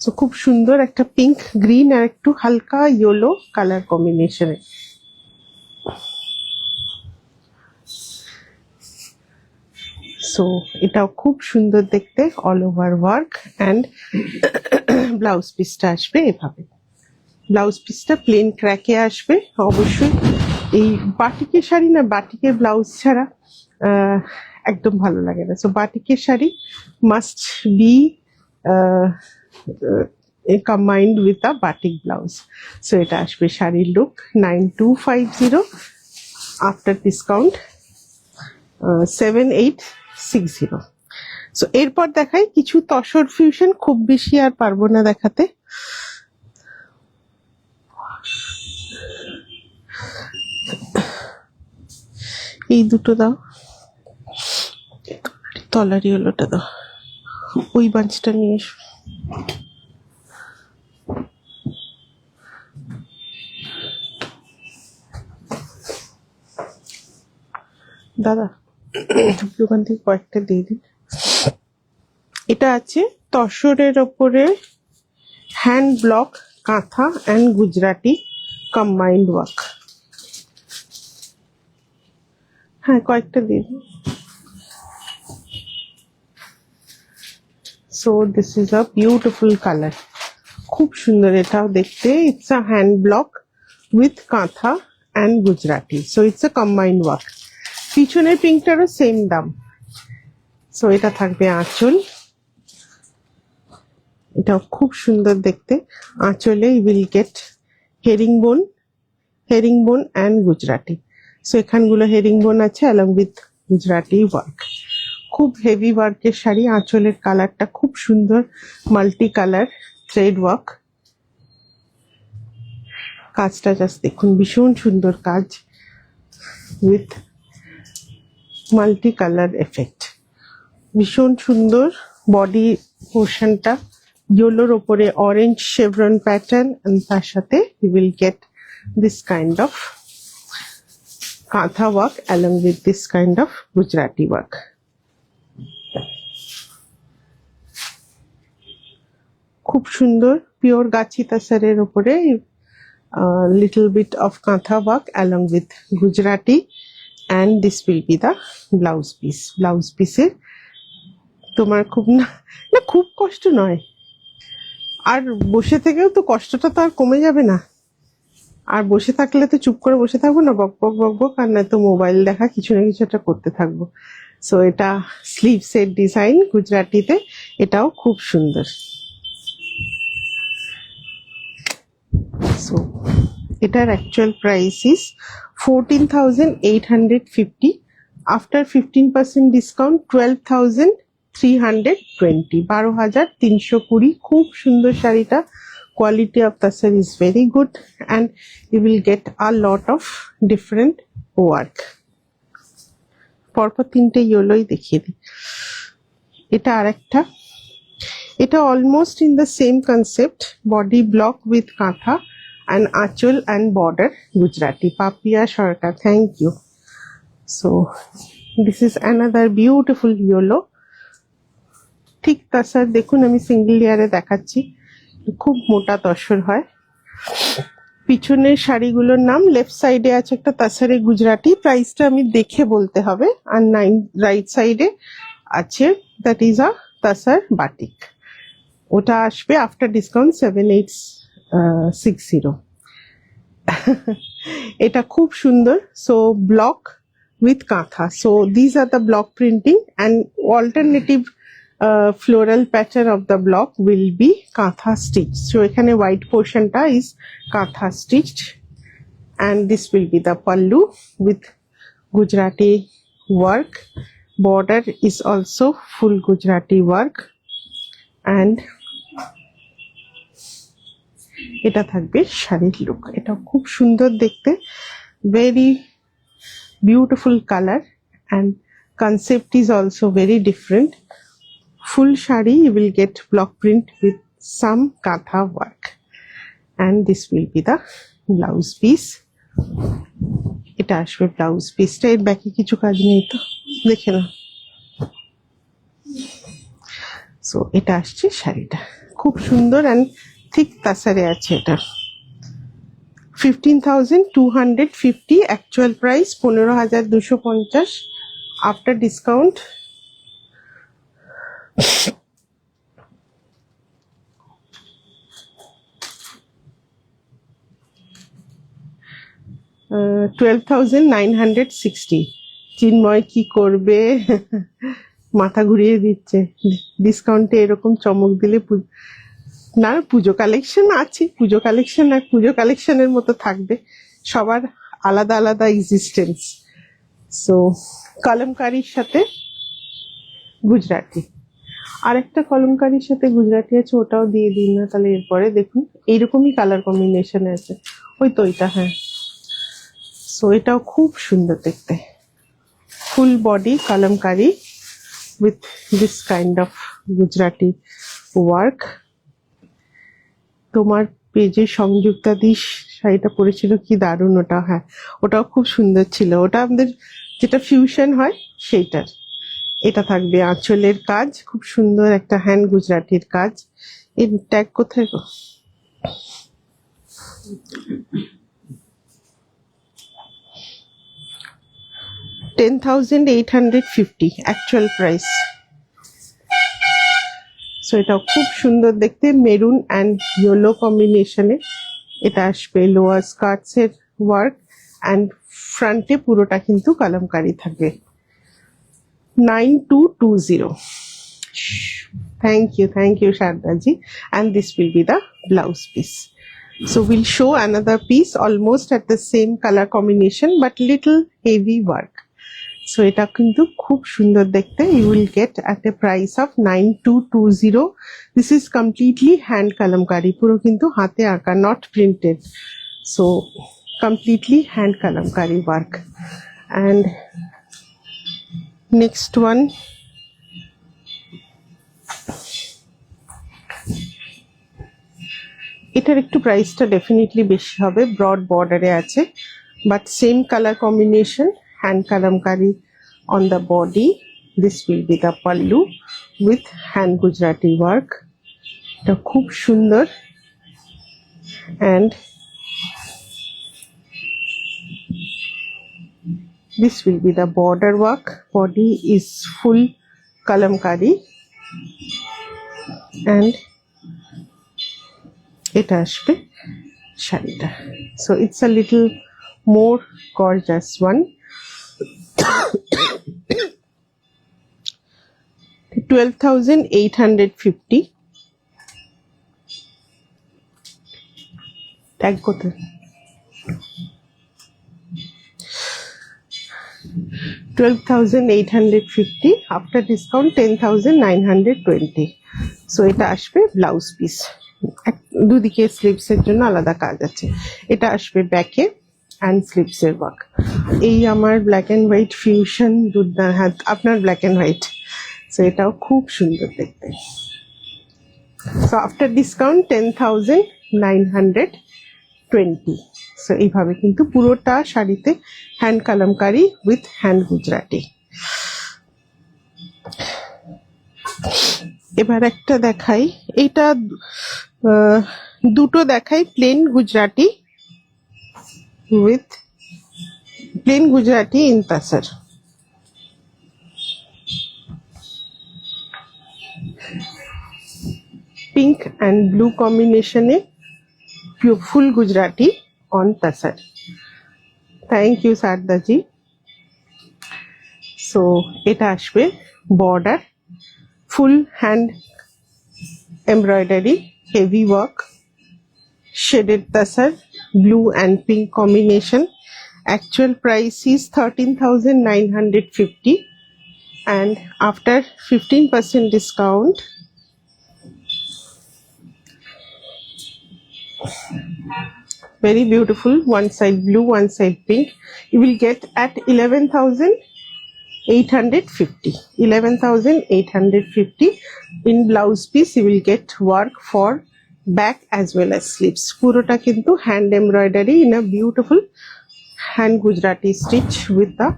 সো খুব সুন্দর একটা পিঙ্ক গ্রিন আর একটু হালকা ইয়েলো কালার কম্বিনেশনে। সো এটাও খুব সুন্দর দেখতে, all over work, and blouse পিসটা আসবে এভাবে। ব্লাউজ পিসটা প্লেন ক্র্যাকে আসবে। অবশ্যই এই বাটিকের শাড়ি না, বাটিকের ব্লাউজ ছাড়া একদম ভালো লাগে না। সো বাটিকের sari must be combined with a batik blouse. So এটা আসবে শাড়ির লুক। 9250, after discount 7860। সো এরপর দেখাই কিছু তসর ফিউশন, খুব বেশি আর পারবো না দেখাতে। এই দুটো দাও, তলারি হলোটা দাও, ওই বাঞ্চটা নিয়ে এসো। দাদা দোকান থেকে কয়েকটা দিয়ে দিন। এটা আছে তসরের ওপরে hand block kantha and Gujarati combined work. হ্যাঁ, কয়েকটা দিয়ে দিন। So this is a beautiful colour, খুব সুন্দর এটাও দেখতে। It's a hand block with kantha and Gujarati. So it's a combined work. পিছনের পিঙ্কটারও সেম দাম। সো এটা থাকবে আঁচল, এটাও খুব সুন্দর দেখতে। আঁচলে you will get herringbone and Gujarati. So এখানগুলো হেরিংবোন আছে অ্যালং উইথ গুজরাটি ওয়ার্ক। খুব হেভি ওয়ার্কের শাড়ি। আঁচলের কালারটা খুব সুন্দর, মাল্টি কালার থ্রেড ওয়ার্ক। কাজটা জাস্ট দেখুন, ভীষণ সুন্দর কাজ। with multicolor effect. ভীষণ সুন্দর বডি পোর্শনটা, ইয়েলোর ওপরে অরেঞ্জ শেভরন প্যাটার্ন, and তার সাথে you will get this kind of কাঁথা work along with this kind of Gujarati work. খুব সুন্দর পিওর গাছি তাসারের উপরে little bit of কাঁথা work along with Gujarati, and this will be the blouse piece. Blouse piece এর তোমার খুব না খুব কষ্ট নয়, আর বসে থেকেও তো কষ্টটা তো আর কমে যাবে না, আর বসে থাকলে তো চুপ করে বসে থাকবো না, বক বক বক বক, আর নয়তো মোবাইল দেখা, কিছু না কিছু একটা করতে থাকবো। সো এটা স্লিভস এর ডিজাইন গুজরাটিতে, এটাও খুব সুন্দর। সো এটার actual price is 14,850, after 15% discount 12,320, 12,320। খুব সুন্দর শাড়িটা, quality of tasar is very good and you will get a lot of different work. পরপর তিনটে ইয়েলোই দেখিয়ে দিই। এটা আরেকটা, এটা almost in the same concept, body block with kantha and aanchal and border Gujarati. Papiya Sarkar, thank you. So this is another beautiful yellow. ঠিক তাসার দেখুন, আমি সিঙ্গেল লেয়ারে দেখাচ্ছি, খুব মোটা তসর হয়। পিছনের শাড়িগুলোর নাম, লেফট সাইডে আছে একটা তাসারে গুজরাটি, প্রাইসটা আমি দেখে বলতে হবে, আর রাইট সাইডে আছে দ্যাট ইজ আ তাসার বাটিক, ওটা আসবে আফটার ডিসকাউন্ট 7,860। এটা খুব সুন্দর। সো ব্লক উইথ কাঁথা, so these are the block printing and alternative floral pattern of the block will be katha stitched. So ekhane white portion ta is katha stitched, and this will be the pallu with Gujarati work. Border is also full Gujarati work, and এটা থাকবে শাড়ির লুক। এটা খুব সুন্দর দেখতে, very beautiful color, and concept is also very different. Full shari you will get block print with some katha work, and this will be the blouse piece. এটা আসবে ব্লাউজ পিসটা, এর ব্যাকে কিছু কাজ নেই তো দেখে না। সো এটা আসছে শাড়িটা, খুব সুন্দর and ঠিক তাসারে আছে। এটা 15,250, অ্যাকচুয়াল প্রাইস 15,250, আফটার ডিসকাউন্ট 12,960। চিন্ময় কি করবে, মাথা ঘুরিয়ে দিচ্ছে, ডিসকাউন্টে এরকম চমক দিলে। না, পুজো কালেকশন আছে, পুজো কালেকশন আর পুজো কালেকশনের মতো থাকবে, সবার আলাদা আলাদা এক্সিস্টেন্স। সো কলমকারির সাথে গুজরাটি, আরেকটা কলমকারির সাথে গুজরাটি আছে, ওটাও দিয়ে দিন না তাহলে। এরপরে দেখুন এইরকমই কালার কম্বিনেশন আছে, ওই তো ওইটা, হ্যাঁ। সো এটাও খুব সুন্দর দেখতে, full body kalamkari with this kind of Gujarati work. তোমার পেজে সংযুক্তা দি শাড়িটা পরেছিল, কি দারুণ ওটা, হ্যাঁ ওটাও খুব সুন্দর ছিল, ওটা আমাদের যেটা ফিউশন হয় সেইটার। এটা থাকবে আঁচলের কাজ, খুব সুন্দর একটা হ্যান্ড গুজরাটির কাজ। এর ট্যাগ কোথায় গো? $10,850 অ্যাকচুয়াল প্রাইস। সো এটাও খুব সুন্দর দেখতে, মেরুন অ্যান্ড ইয়েলো কম্বিনেশনে। এটা আসবে লোয়ার স্কার্টস এর ওয়ার্ক, অ্যান্ড ফ্রন্টে পুরোটা কিন্তু কলমকারি থাকবে। 9220। Thank you Shardaji, and this will be the blouse piece. So we'll show another piece almost at the same color combination but little heavy work. So এটা কিন্তু খুব সুন্দর দেখতে, you will get at a price of 9220. This is completely hand kalamkari, পুরো কিন্তু হাতে আঁকা, not printed. So completely hand kalamkari work, and next one এটার একটু প্রাইসটা ডেফিনেটলি বেশি হবে, ব্রড বর্ডারে আছে, but same colour combination, hand kalamkari on the body. This will be the pallu with hand Gujarati work. এটা খুব সুন্দর, and this will be the border work. Body is full kalamkari, and এটা আসবে শাড়িটা. So it's a little more gorgeous one. 12,850. Tag kote 12,850 after discount 10,920. So এটা আসবে ব্লাউজ পিস, দুদিকে স্লিভস এর জন্য আলাদা কাজ আছে। এটা আসবে ব্যাকে অ্যান্ড স্লিভস এর ওয়ার্ক। এই আমার ব্ল্যাক এন্ড হোয়াইট ফিউশন দুর্দান্ত, আপনার ব্ল্যাক এন্ড হোয়াইট, সো এটাও খুব সুন্দর দেখতে। So after discount 10,920। সো এইভাবে কিন্তু পুরোটা শাড়িতে hand kalamkari with hand Gujarati. এবার একটা দেখাই, এইটা দুটো দেখাই plain Gujarati with plain Gujarati in Tasar. Pink and blue combination e pure full Gujarati on Tasar. Thank you Sarda ji. So eta ashbe border, full hand embroidery, heavy work, shaded Tasar, blue and pink combination. Actual price is 13,950, and after 15% discount very beautiful, one side blue, one side pink, you will get at 11,850. 11,850 in blouse piece. You will get work for back as well as sleeves. পুরোটা কিন্তু hand embroidery in a beautiful hand Gujarati stitch with the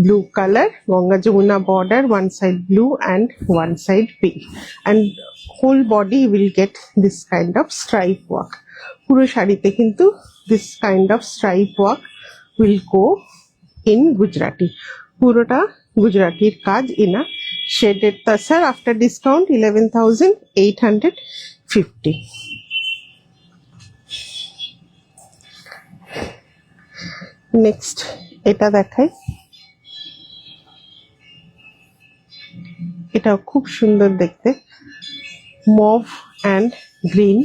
blue color, Ganga Jamuna border, one side blue and one side pink, and whole body will get this kind of stripe work. পুরো শাড়িতে কিন্তু this kind of stripe work will go in Gujarati. পুরোটা গুজরাটির কাজ in a shaded Tasar. After discount 11,850. Next এটা দেখাই, এটা খুব সুন্দর দেখতে, mauve and green,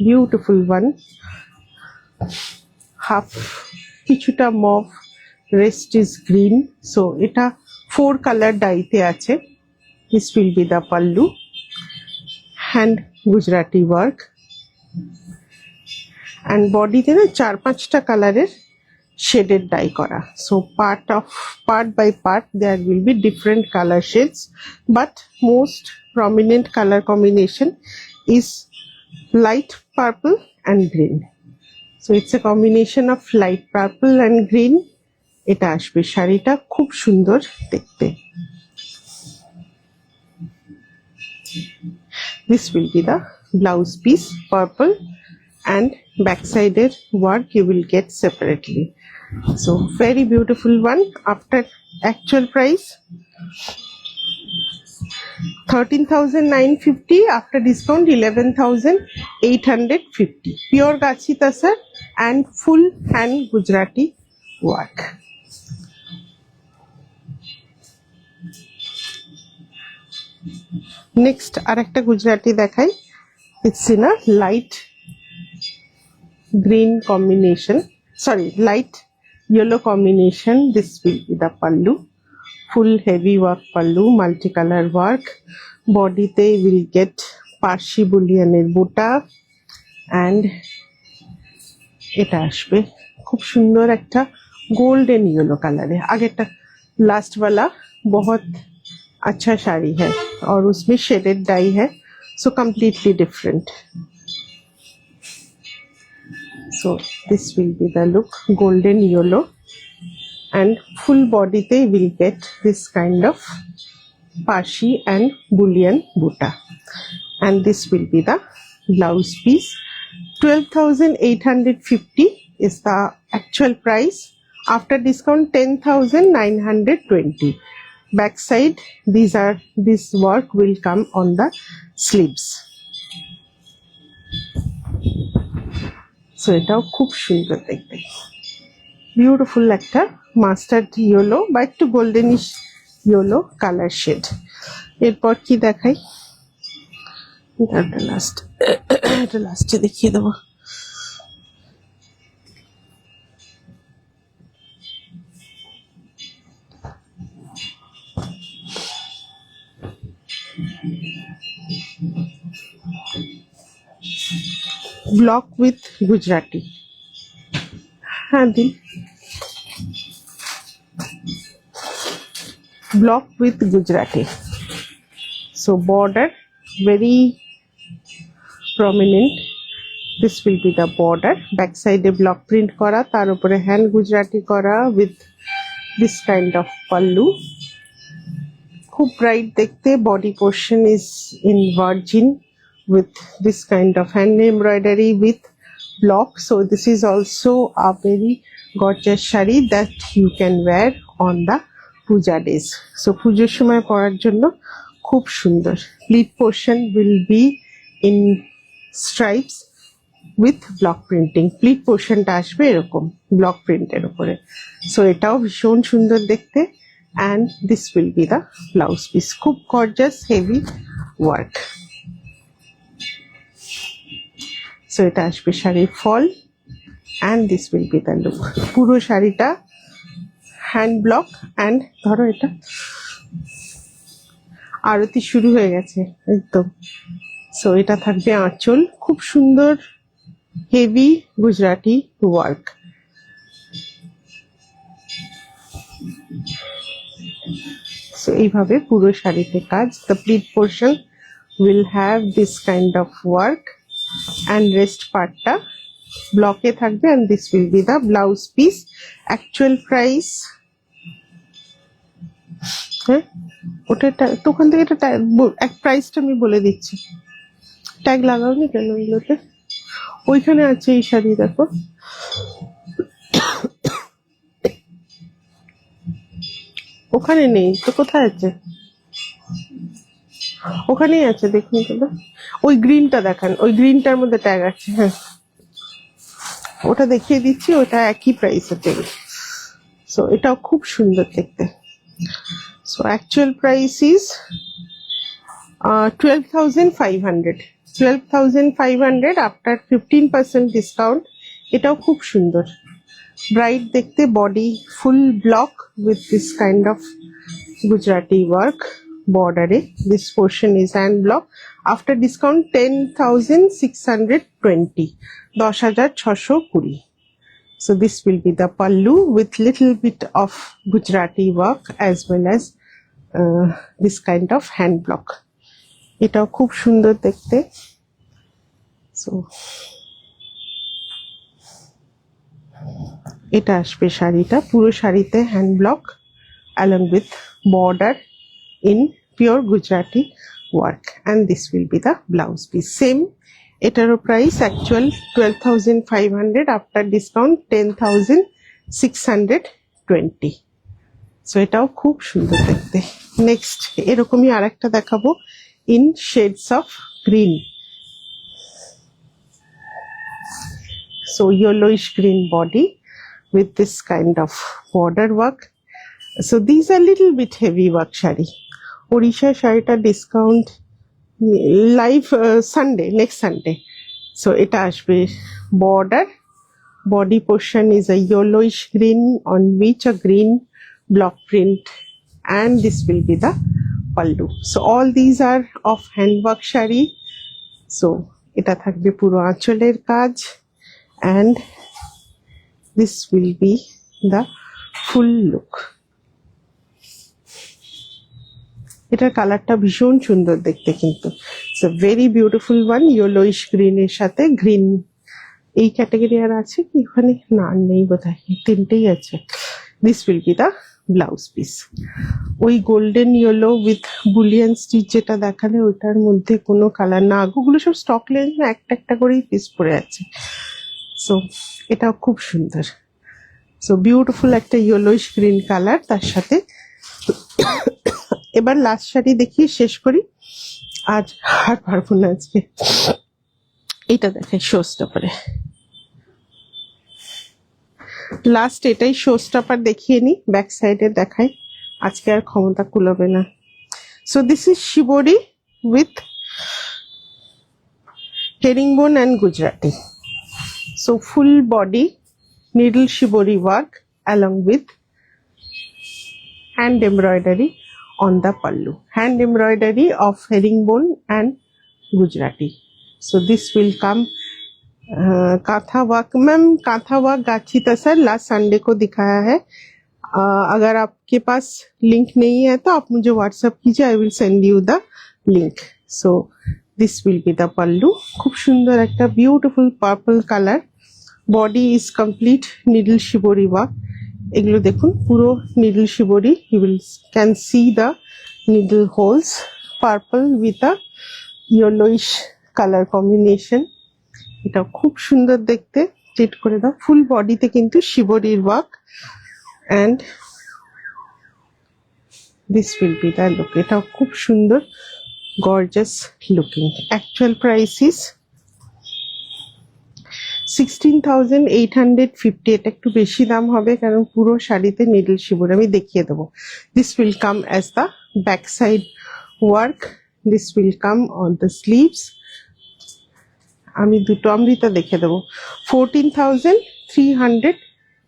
beautiful one, half কিছুটা mauve, rest is green. So এটা 4 কালার ডাইতে আছে। This will be the pallu, hand Gujarati work, and বডিতে না 4-5টা কালারের শেডেড ডাই করা। So part by part there will be different color shades, but most prominent color combination is light purple and green. So it's a combination of light purple and green. এটা আসবে শাড়িটা খুব সুন্দর দেখতে। This will be the blouse piece, purple, and backside work you will get separately. So very beautiful one. After actual price 13,950, after discount 11,850. Pure Gachi Tasar and full hand Gujarati work. Next arekta Gujarati dekhai, it's in a light green combination, sorry, light yellow combination. This will be the pallu, full heavy work pallu, multicolor work. Body te will get parshi bullion buta, and এটা আসবে খুব সুন্দর একটা गोल्डन येलो कलर है। आगेटा लास्ट वाला बहुत अच्छा साड़ी है और उसमें शेडेड डाई है, so completely different. So this will be the look, golden yellow, and full body they will get this kind of pashi and bullion butta, and this will be the blouse piece. 12,850 is the actual price. After discount 10,920. Back side this work will come on the sleeves. So এটাও খুব সুন্দর দেখতে, বিউটিফুল একটা মাস্টার্ড ইয়েলো বা একটু গোল্ডেনিশ ইয়েলো কালার শেড। এরপর কি দেখাই, এটা লাস্টে দেখিয়ে দেবো। ব্লক উইথ গুজরাটি, হ্যাঁ দিন, block with Gujarati. So border very prominent, this will be the border, back side A block print করা, তার উপরে হ্যান্ড গুজরাটি করা with this kind of pallu, খুব ব্রাইট দেখতে। body portion is in virgin with this kind of hand embroidery with block, so this is also a very gorgeous shari that you can wear on the puja days, so পুজোর সময় পরার জন্য খুব সুন্দর। pleat portion will be in stripes with block printing, pleat portionটা আসবে এরকম block প্রিন্টের উপরে, সো এটাও ভীষণ সুন্দর দেখতে। and this will be the blouse piece, খুব gorgeous heavy work। সো এটা আসবে শাড়ির ফল, and this will be the look। পুরো শাড়িটা হ্যান্ড ব্লক, and ধরো এটা আরতি শুরু হয়ে গেছে একদম। সো এটা থাকবে আঁচল, খুব সুন্দর হেভি গুজরাটি ওয়ার্ক। সো এইভাবে পুরো শাড়িতে কাজ। The pleat portion will have this kind of work, and rest পার্টটা ব্লকে থাকবে, and this will be the blouse piece. Actual price, হ্যাঁ ওটা তো ওখান থেকে এটা এক প্রাইসটা আমি বলে দিচ্ছি। ট্যাগ লাগাওনি কেন ওইগুলোতে? ওইখানে আছে এই শাড়ি, দেখো ওখানে নেই তো, কোথায় আছে? ওখানেই আছে, দেখুন তো, ওই গ্রিনটা দেখান, ওই গ্রিনটার মধ্যে ট্যাগ আছে। হ্যাঁ ওটা দেখিয়ে দিচ্ছি, ওটা একই প্রাইস আছে। সো এটাও খুব সুন্দর দেখতে। So actual price is 12,500, 12,500 after 15% discount. এটাও খুব সুন্দর, ব্রাইট দেখতে, body full block with this kind of Gujarati work বর্ডারে। This portion is hand block. After discount 10,620, 10,620। So this will be the pallu with little bit of Gujarati work as well as this kind of hand block. এটাও খুব সুন্দর দেখতে। সো এটা আসবে শাড়িটা, পুরো শাড়িতে hand block along with border in pure Gujarati work, and this will be the blouse piece. Same, এটারও price actual 12,500, after discount 10,620। So এটাও খুব সুন্দর দেখতে। নেক্সট এরকমই আর একটা দেখাবো in shades of green. So yellowish green body with this kind of border work. So these are little bit heavy work shari. Orisha শাড়িটা discount live Sunday, next Sunday. So এটা আসবে border, body portion is a yellowish green on which a green block print, and this will be the pallu. So all these are of handwork shari. So এটা থাকবে পুরো আঁচলের কাজ, and this will be the full look. এটার কালারটা ভীষণ সুন্দর দেখতে, কিন্তু it's a very beautiful one, yellowish green এর সাথে গ্রিন। এই ক্যাটাগরি আর আছে কি ওখানে? না, আর নেই বোধহয়, তিনটেই আছে। This will be the blouse piece. ওই golden yellow with bullion stitch যেটা দেখালে ওইটার মধ্যে কোনো কালার না, ওগুলো সব স্টক লেন্স না, একটা একটা করেই পিস পড়ে আছে। সো এটাও খুব সুন্দর। সো বিউটিফুল একটা ইয়েলোইশ গ্রিন কালার তার সাথে। এবার লাস্ট শাড়ি দেখিয়ে শেষ করি, আজ আর পারবো না আজকে। এটা দেখাই শো স্টপারে, লাস্ট এটাই শো স্টপার দেখিয়ে নি, ব্যাক সাইডে দেখাই, আজকে আর ক্ষমতা কুলাবে না। So this is shibori with herringbone and Gujarati. So full body needle shibori work along with hand embroidery on the pallu, hand embroidery of herringbone and Gujarati. So this will come kantha work. Ma'am kantha work गाछी तसर लास्ट संडे को दिखाया है। अगर आपके पास लिंक नहीं है तो आप मुझे व्हाट्सएप कीजिए, I will send you the link. So this will be the pallu. खूब सुंदर एक beautiful purple colour. Body is complete needle shibori work. এগুলো দেখুন পুরো needle shibori, you will can see the needle holes, purple with a yellowish colour combination. এটা খুব সুন্দর দেখতে, চেট করে দাও। ফুল বডিতে কিন্তু শিবরির work and this will be the look. এটাও খুব সুন্দর, gorgeous looking. Actual price is 16,850। এটা একটু বেশি দাম হবে কারণ পুরো শাড়িতে নিডল শিবরি। আমি দেখিয়ে দেবো। This will come as the back side work, this will come on the sleeves. আমি দুটো অমৃতা দেখে দেবো। 14,320,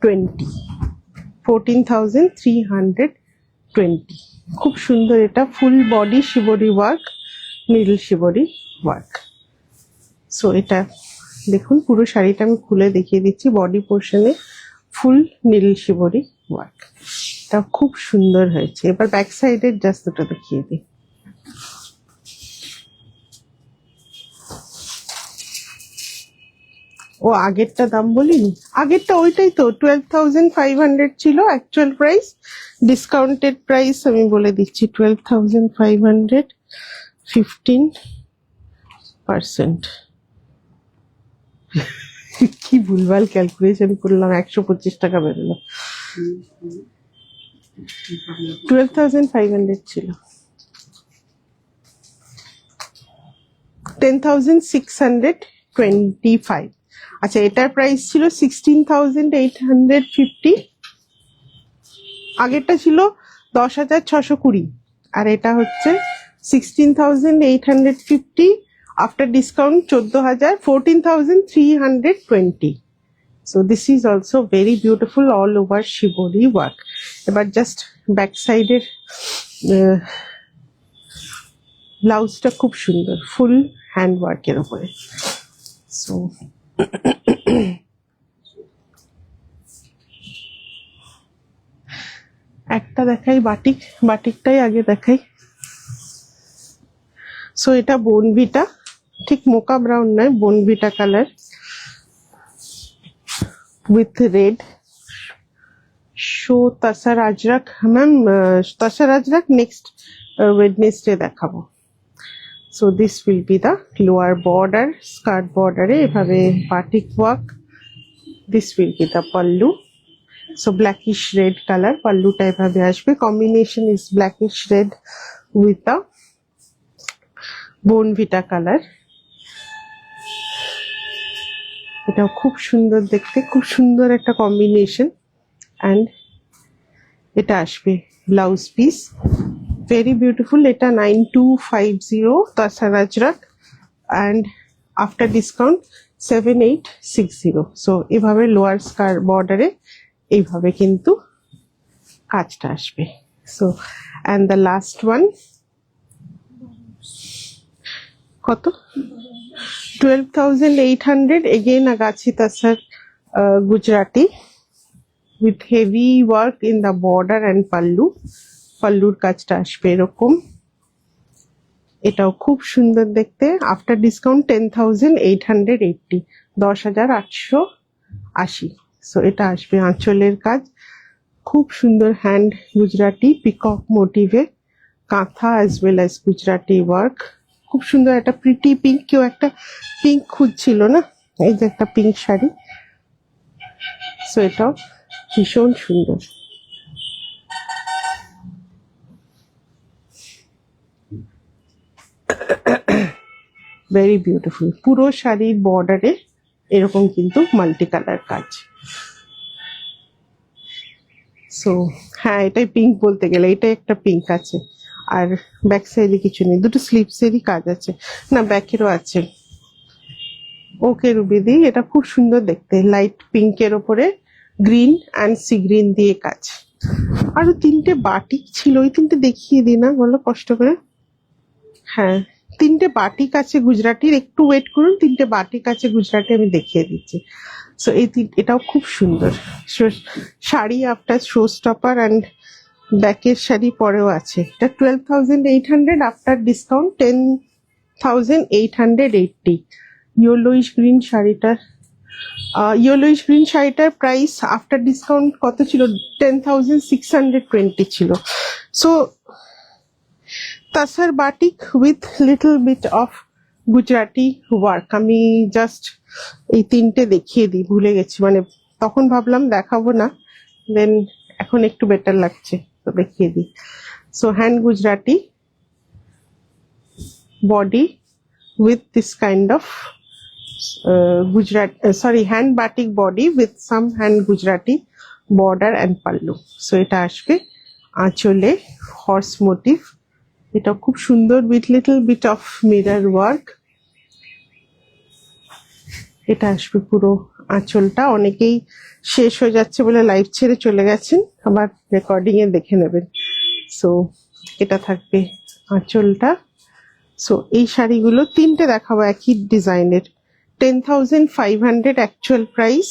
14,320। খুব সুন্দর, এটা full body shibori work, needle shibori work. So এটা দেখুন পুরো শাড়িটা আমি খুলে দেখিয়ে দিচ্ছি। বডি পোর্শনে ফুল নিডল শিবরি ওয়ার্ক, এটা খুব সুন্দর হয়েছে। এবার ব্যাক সাইডের জাস্ট ওটা দেখিয়ে দিই। ও আগেরটা দাম বলিনি, আগেরটা ওইটাই তো 12,500 ছিল অ্যাকচুয়াল প্রাইস। ডিসকাউন্টেড প্রাইস আমি বলে দিচ্ছি 12,500, 15%। কি ভুলভাল ক্যালকুলেশন করলাম, 125 টাকা বেরোলো। 12,500 ছিল, 10,625। আচ্ছা, এটার প্রাইস ছিল 16,850। আগেরটা ছিল 10,620 আর এটা হচ্ছে 16,850। After discount 14,000, 14,320। So this is also very beautiful all over shibori work. এবার জাস্ট ব্যাক সাইডের ব্লাউজটা খুব সুন্দর, ফুল হ্যান্ড ওয়ার্কের উপরে। সো একটা দেখাই বাটিক, বাটিকটাই আগে দেখাই। সো এটা বোনভিটা, ঠিক মোকা ব্রাউন নয়, Bournvita colour with red. So tasar ajrakh. Ma'am tasar ajrakh next Wednesday দেখাবো। So this will be the lower border, skirt বর্ডারে এভাবে batik work. This will be the pallu. So blackish red colour, পাল্লুটা এভাবে আসবে। Combination is blackish red with a Bournvita colour. এটাও খুব সুন্দর দেখতে, খুব সুন্দর একটা কম্বিনেশন। অ্যান্ড এটা আসবে ব্লাউজ পিস, ভেরি বিউটিফুল। এটা 9250 tasar ajrakh and after discount 7860। So এভাবে লোয়ার স্কার্ট বর্ডারে এইভাবে কিন্তু কাজটা আসবে। So and the last one কত? 12,800 এগেইন আগাছি tasar Gujarati. with heavy work in the border and pallu. পাল্লুর কাজটা আসবে এরকম, এটাও খুব সুন্দর দেখতে। After discount 10,880, 10,880। সো এটা আসবে আঁচলের কাজ, খুব সুন্দর হ্যান্ড গুজরাটি পিকক মোটিভে কাঁথা as well as Gujarati work. খুব সুন্দর একটা প্রিটি পিঙ্ক, কেউ একটা পিঙ্ক খুঁজছিল না, এই যে একটা পিঙ্ক শাড়ি। সো এটাও ভীষণ সুন্দর। ভেরি বিউটিফুল, পুরো শাড়ির বর্ডারে এরকম কিন্তু মাল্টি কালার কাজ। সো হ্যাঁ, এটাই পিঙ্ক বলতে গেলে, এটাই একটা পিঙ্ক আছে। আর ব্যাক সাইডে কিছু নেই, দুটো স্লিভসেরই কাজ আছে, না ব্যাকেরও আছে। ওকে রুবিদি, এটা খুব সুন্দর দেখতে, লাইট পিঙ্কের ওপরে গ্রিন অ্যান্ড সি গ্রিন দিয়ে কাজ। আরো তিনটে বাটিক ছিল, ওই তিনটে দেখিয়ে দিই না বলো কষ্ট করে। হ্যাঁ, তিনটে বাটিক আছে গুজরাটির, একটু ওয়েট করুন, তিনটে বাটিক আছে গুজরাটি, আমি দেখিয়ে দিচ্ছি। সো এটাও খুব সুন্দর শাড়ি, আফটার শো স্টপার অ্যান্ড ব্যাকের শাড়ি পরেও আছে। এটা 12,800, আফটার ডিসকাউন্ট 10,880। ইয়েলোইশ গ্রিন শাড়িটার ইয়েলোইশ গ্রিন শাড়িটার প্রাইস আফটার ডিসকাউন্ট কত ছিল? 10,620 ছিল। So tasar batik with little bit of Gujarati work. আমি জাস্ট এই তিনটে দেখিয়ে দিই, ভুলে গেছি, মানে তখন ভাবলাম দেখাবো না, দেন এখন একটু বেটার লাগছে তো দেখিয়ে দিই। So hand Gujarati body with this kind of hand batik body with some hand Gujarati border and pallu. So এটা আসবে আঁচলে হর্স মোটিভ, এটা খুব সুন্দর with little bit of mirror work। এটা আসবে পুরো আঁচলটা। অনেকেই শেষ হয়ে যাচ্ছে বলে লাইভ ছেড়ে চলে গেছেন, আবার রেকর্ডিং এ দেখে নেবেন। সো এটা থাকবে আঁচলটা। সো এই শাড়িগুলো তিনটে দেখাবো একই ডিজাইনের, 10,500 অ্যাকচুয়াল প্রাইস।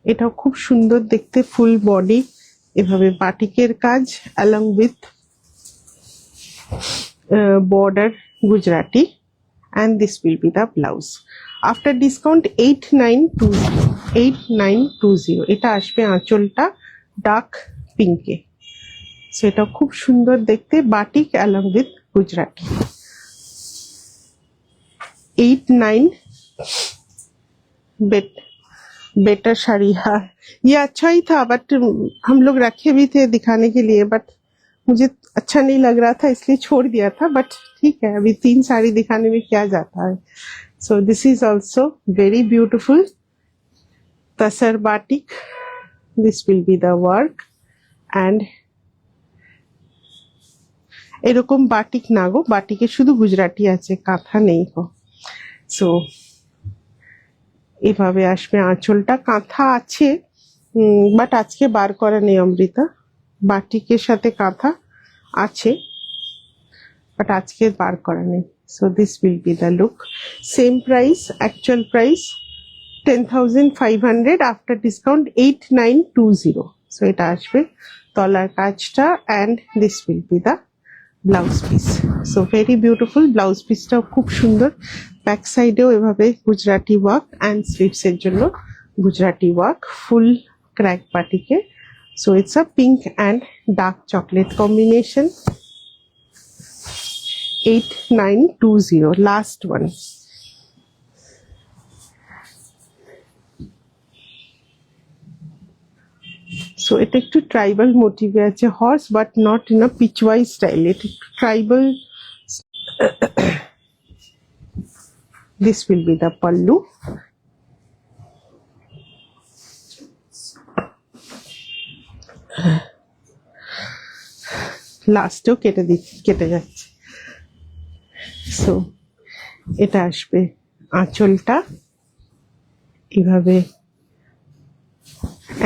এটাও খুব সুন্দর দেখতে, ফুল বডি এভাবে বাটিকের কাজ along with border Gujarati, and this will be the blouse. After discount 8920, এটা আসবে আঁচলটা ডার্ক পিঙ্কে। সেটা খুব সুন্দর দেখতে, batik along with Gujarati. 8-9 better sari. हाँ, ये अच्छा ही था, बट हम लोग रखे भी थे दिखाने के लिए, बट मुझे अच्छा नहीं लग रहा था इसलिए छोड़ दिया था। बट ठीक है, अभी 3 साड़ी दिखाने में क्या जाता है। So this is also very beautiful tussar batik. This will be the work and এরকম বাটিক না গো, বাটিকে শুধু গুজরাটি আছে, কাঁথা নেই গো। সো এভাবে আসবে আঁচলটা, কাঁথা আছে বাট আজকে বার করা নেই অমৃতা, বাটিকের সাথে কাঁথা আছে বাট আজকে বার করা নেই। So this will be the look. Same price, actual price 10,500, after discount 8,920। So এটা আসবে তলার কাজটা and this will be the blouse piece. So very beautiful, blouse পিসটাও খুব সুন্দর। ব্যাক সাইডেও এভাবে গুজরাটি ওয়ার্ক অ্যান্ড স্লিভস এর জন্য গুজরাটি ওয়ার্ক, ফুল ক্র্যাক বাটিকে। So it's a pink and dark chocolate combination. 8,920, last one. So এটা একটু ট্রাইবাল মোটিভে আছে, horse but not in a Pichwai style, এটা একটু tribal. This will be the pallu. লাস্টেও কেটে যাচ্ছে। সো এটা আসবে আঁচলটা এভাবে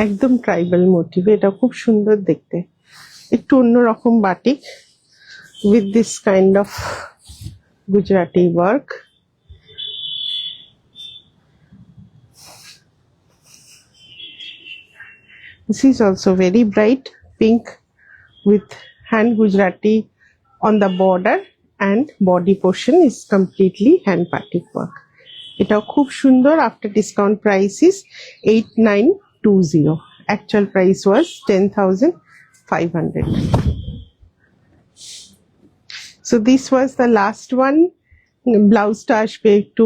একদম ট্রাইবাল মোটিভে, এটা খুব সুন্দর দেখতে, একটু অন্যরকম batik with this kind of Gujarati work. This is also very bright pink with hand Gujarati on the border and body portion is completely hand batik work. এটাও খুব সুন্দর. After discount price is 8920. Actual price was 10,500. So this was the last one. Blouse টা আসবে একটু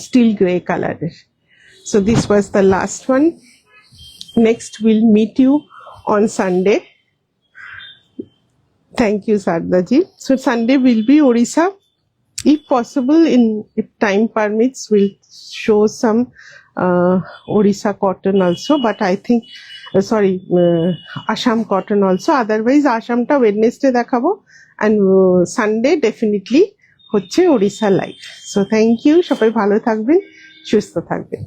steel gray color. So this was the last one. Next we'll meet you on Sunday. Thank you, Sardaji. So Sunday will be Odisha. If possible, if time permits, we'll show some Odisha cotton also. But I think, Assam cotton also. Otherwise, Assam ta Wednesday দেখাবো and Sunday definitely হচ্ছে Odisha live. So thank you. সবাই ভালো থাকবেন, সুস্থ থাকবেন.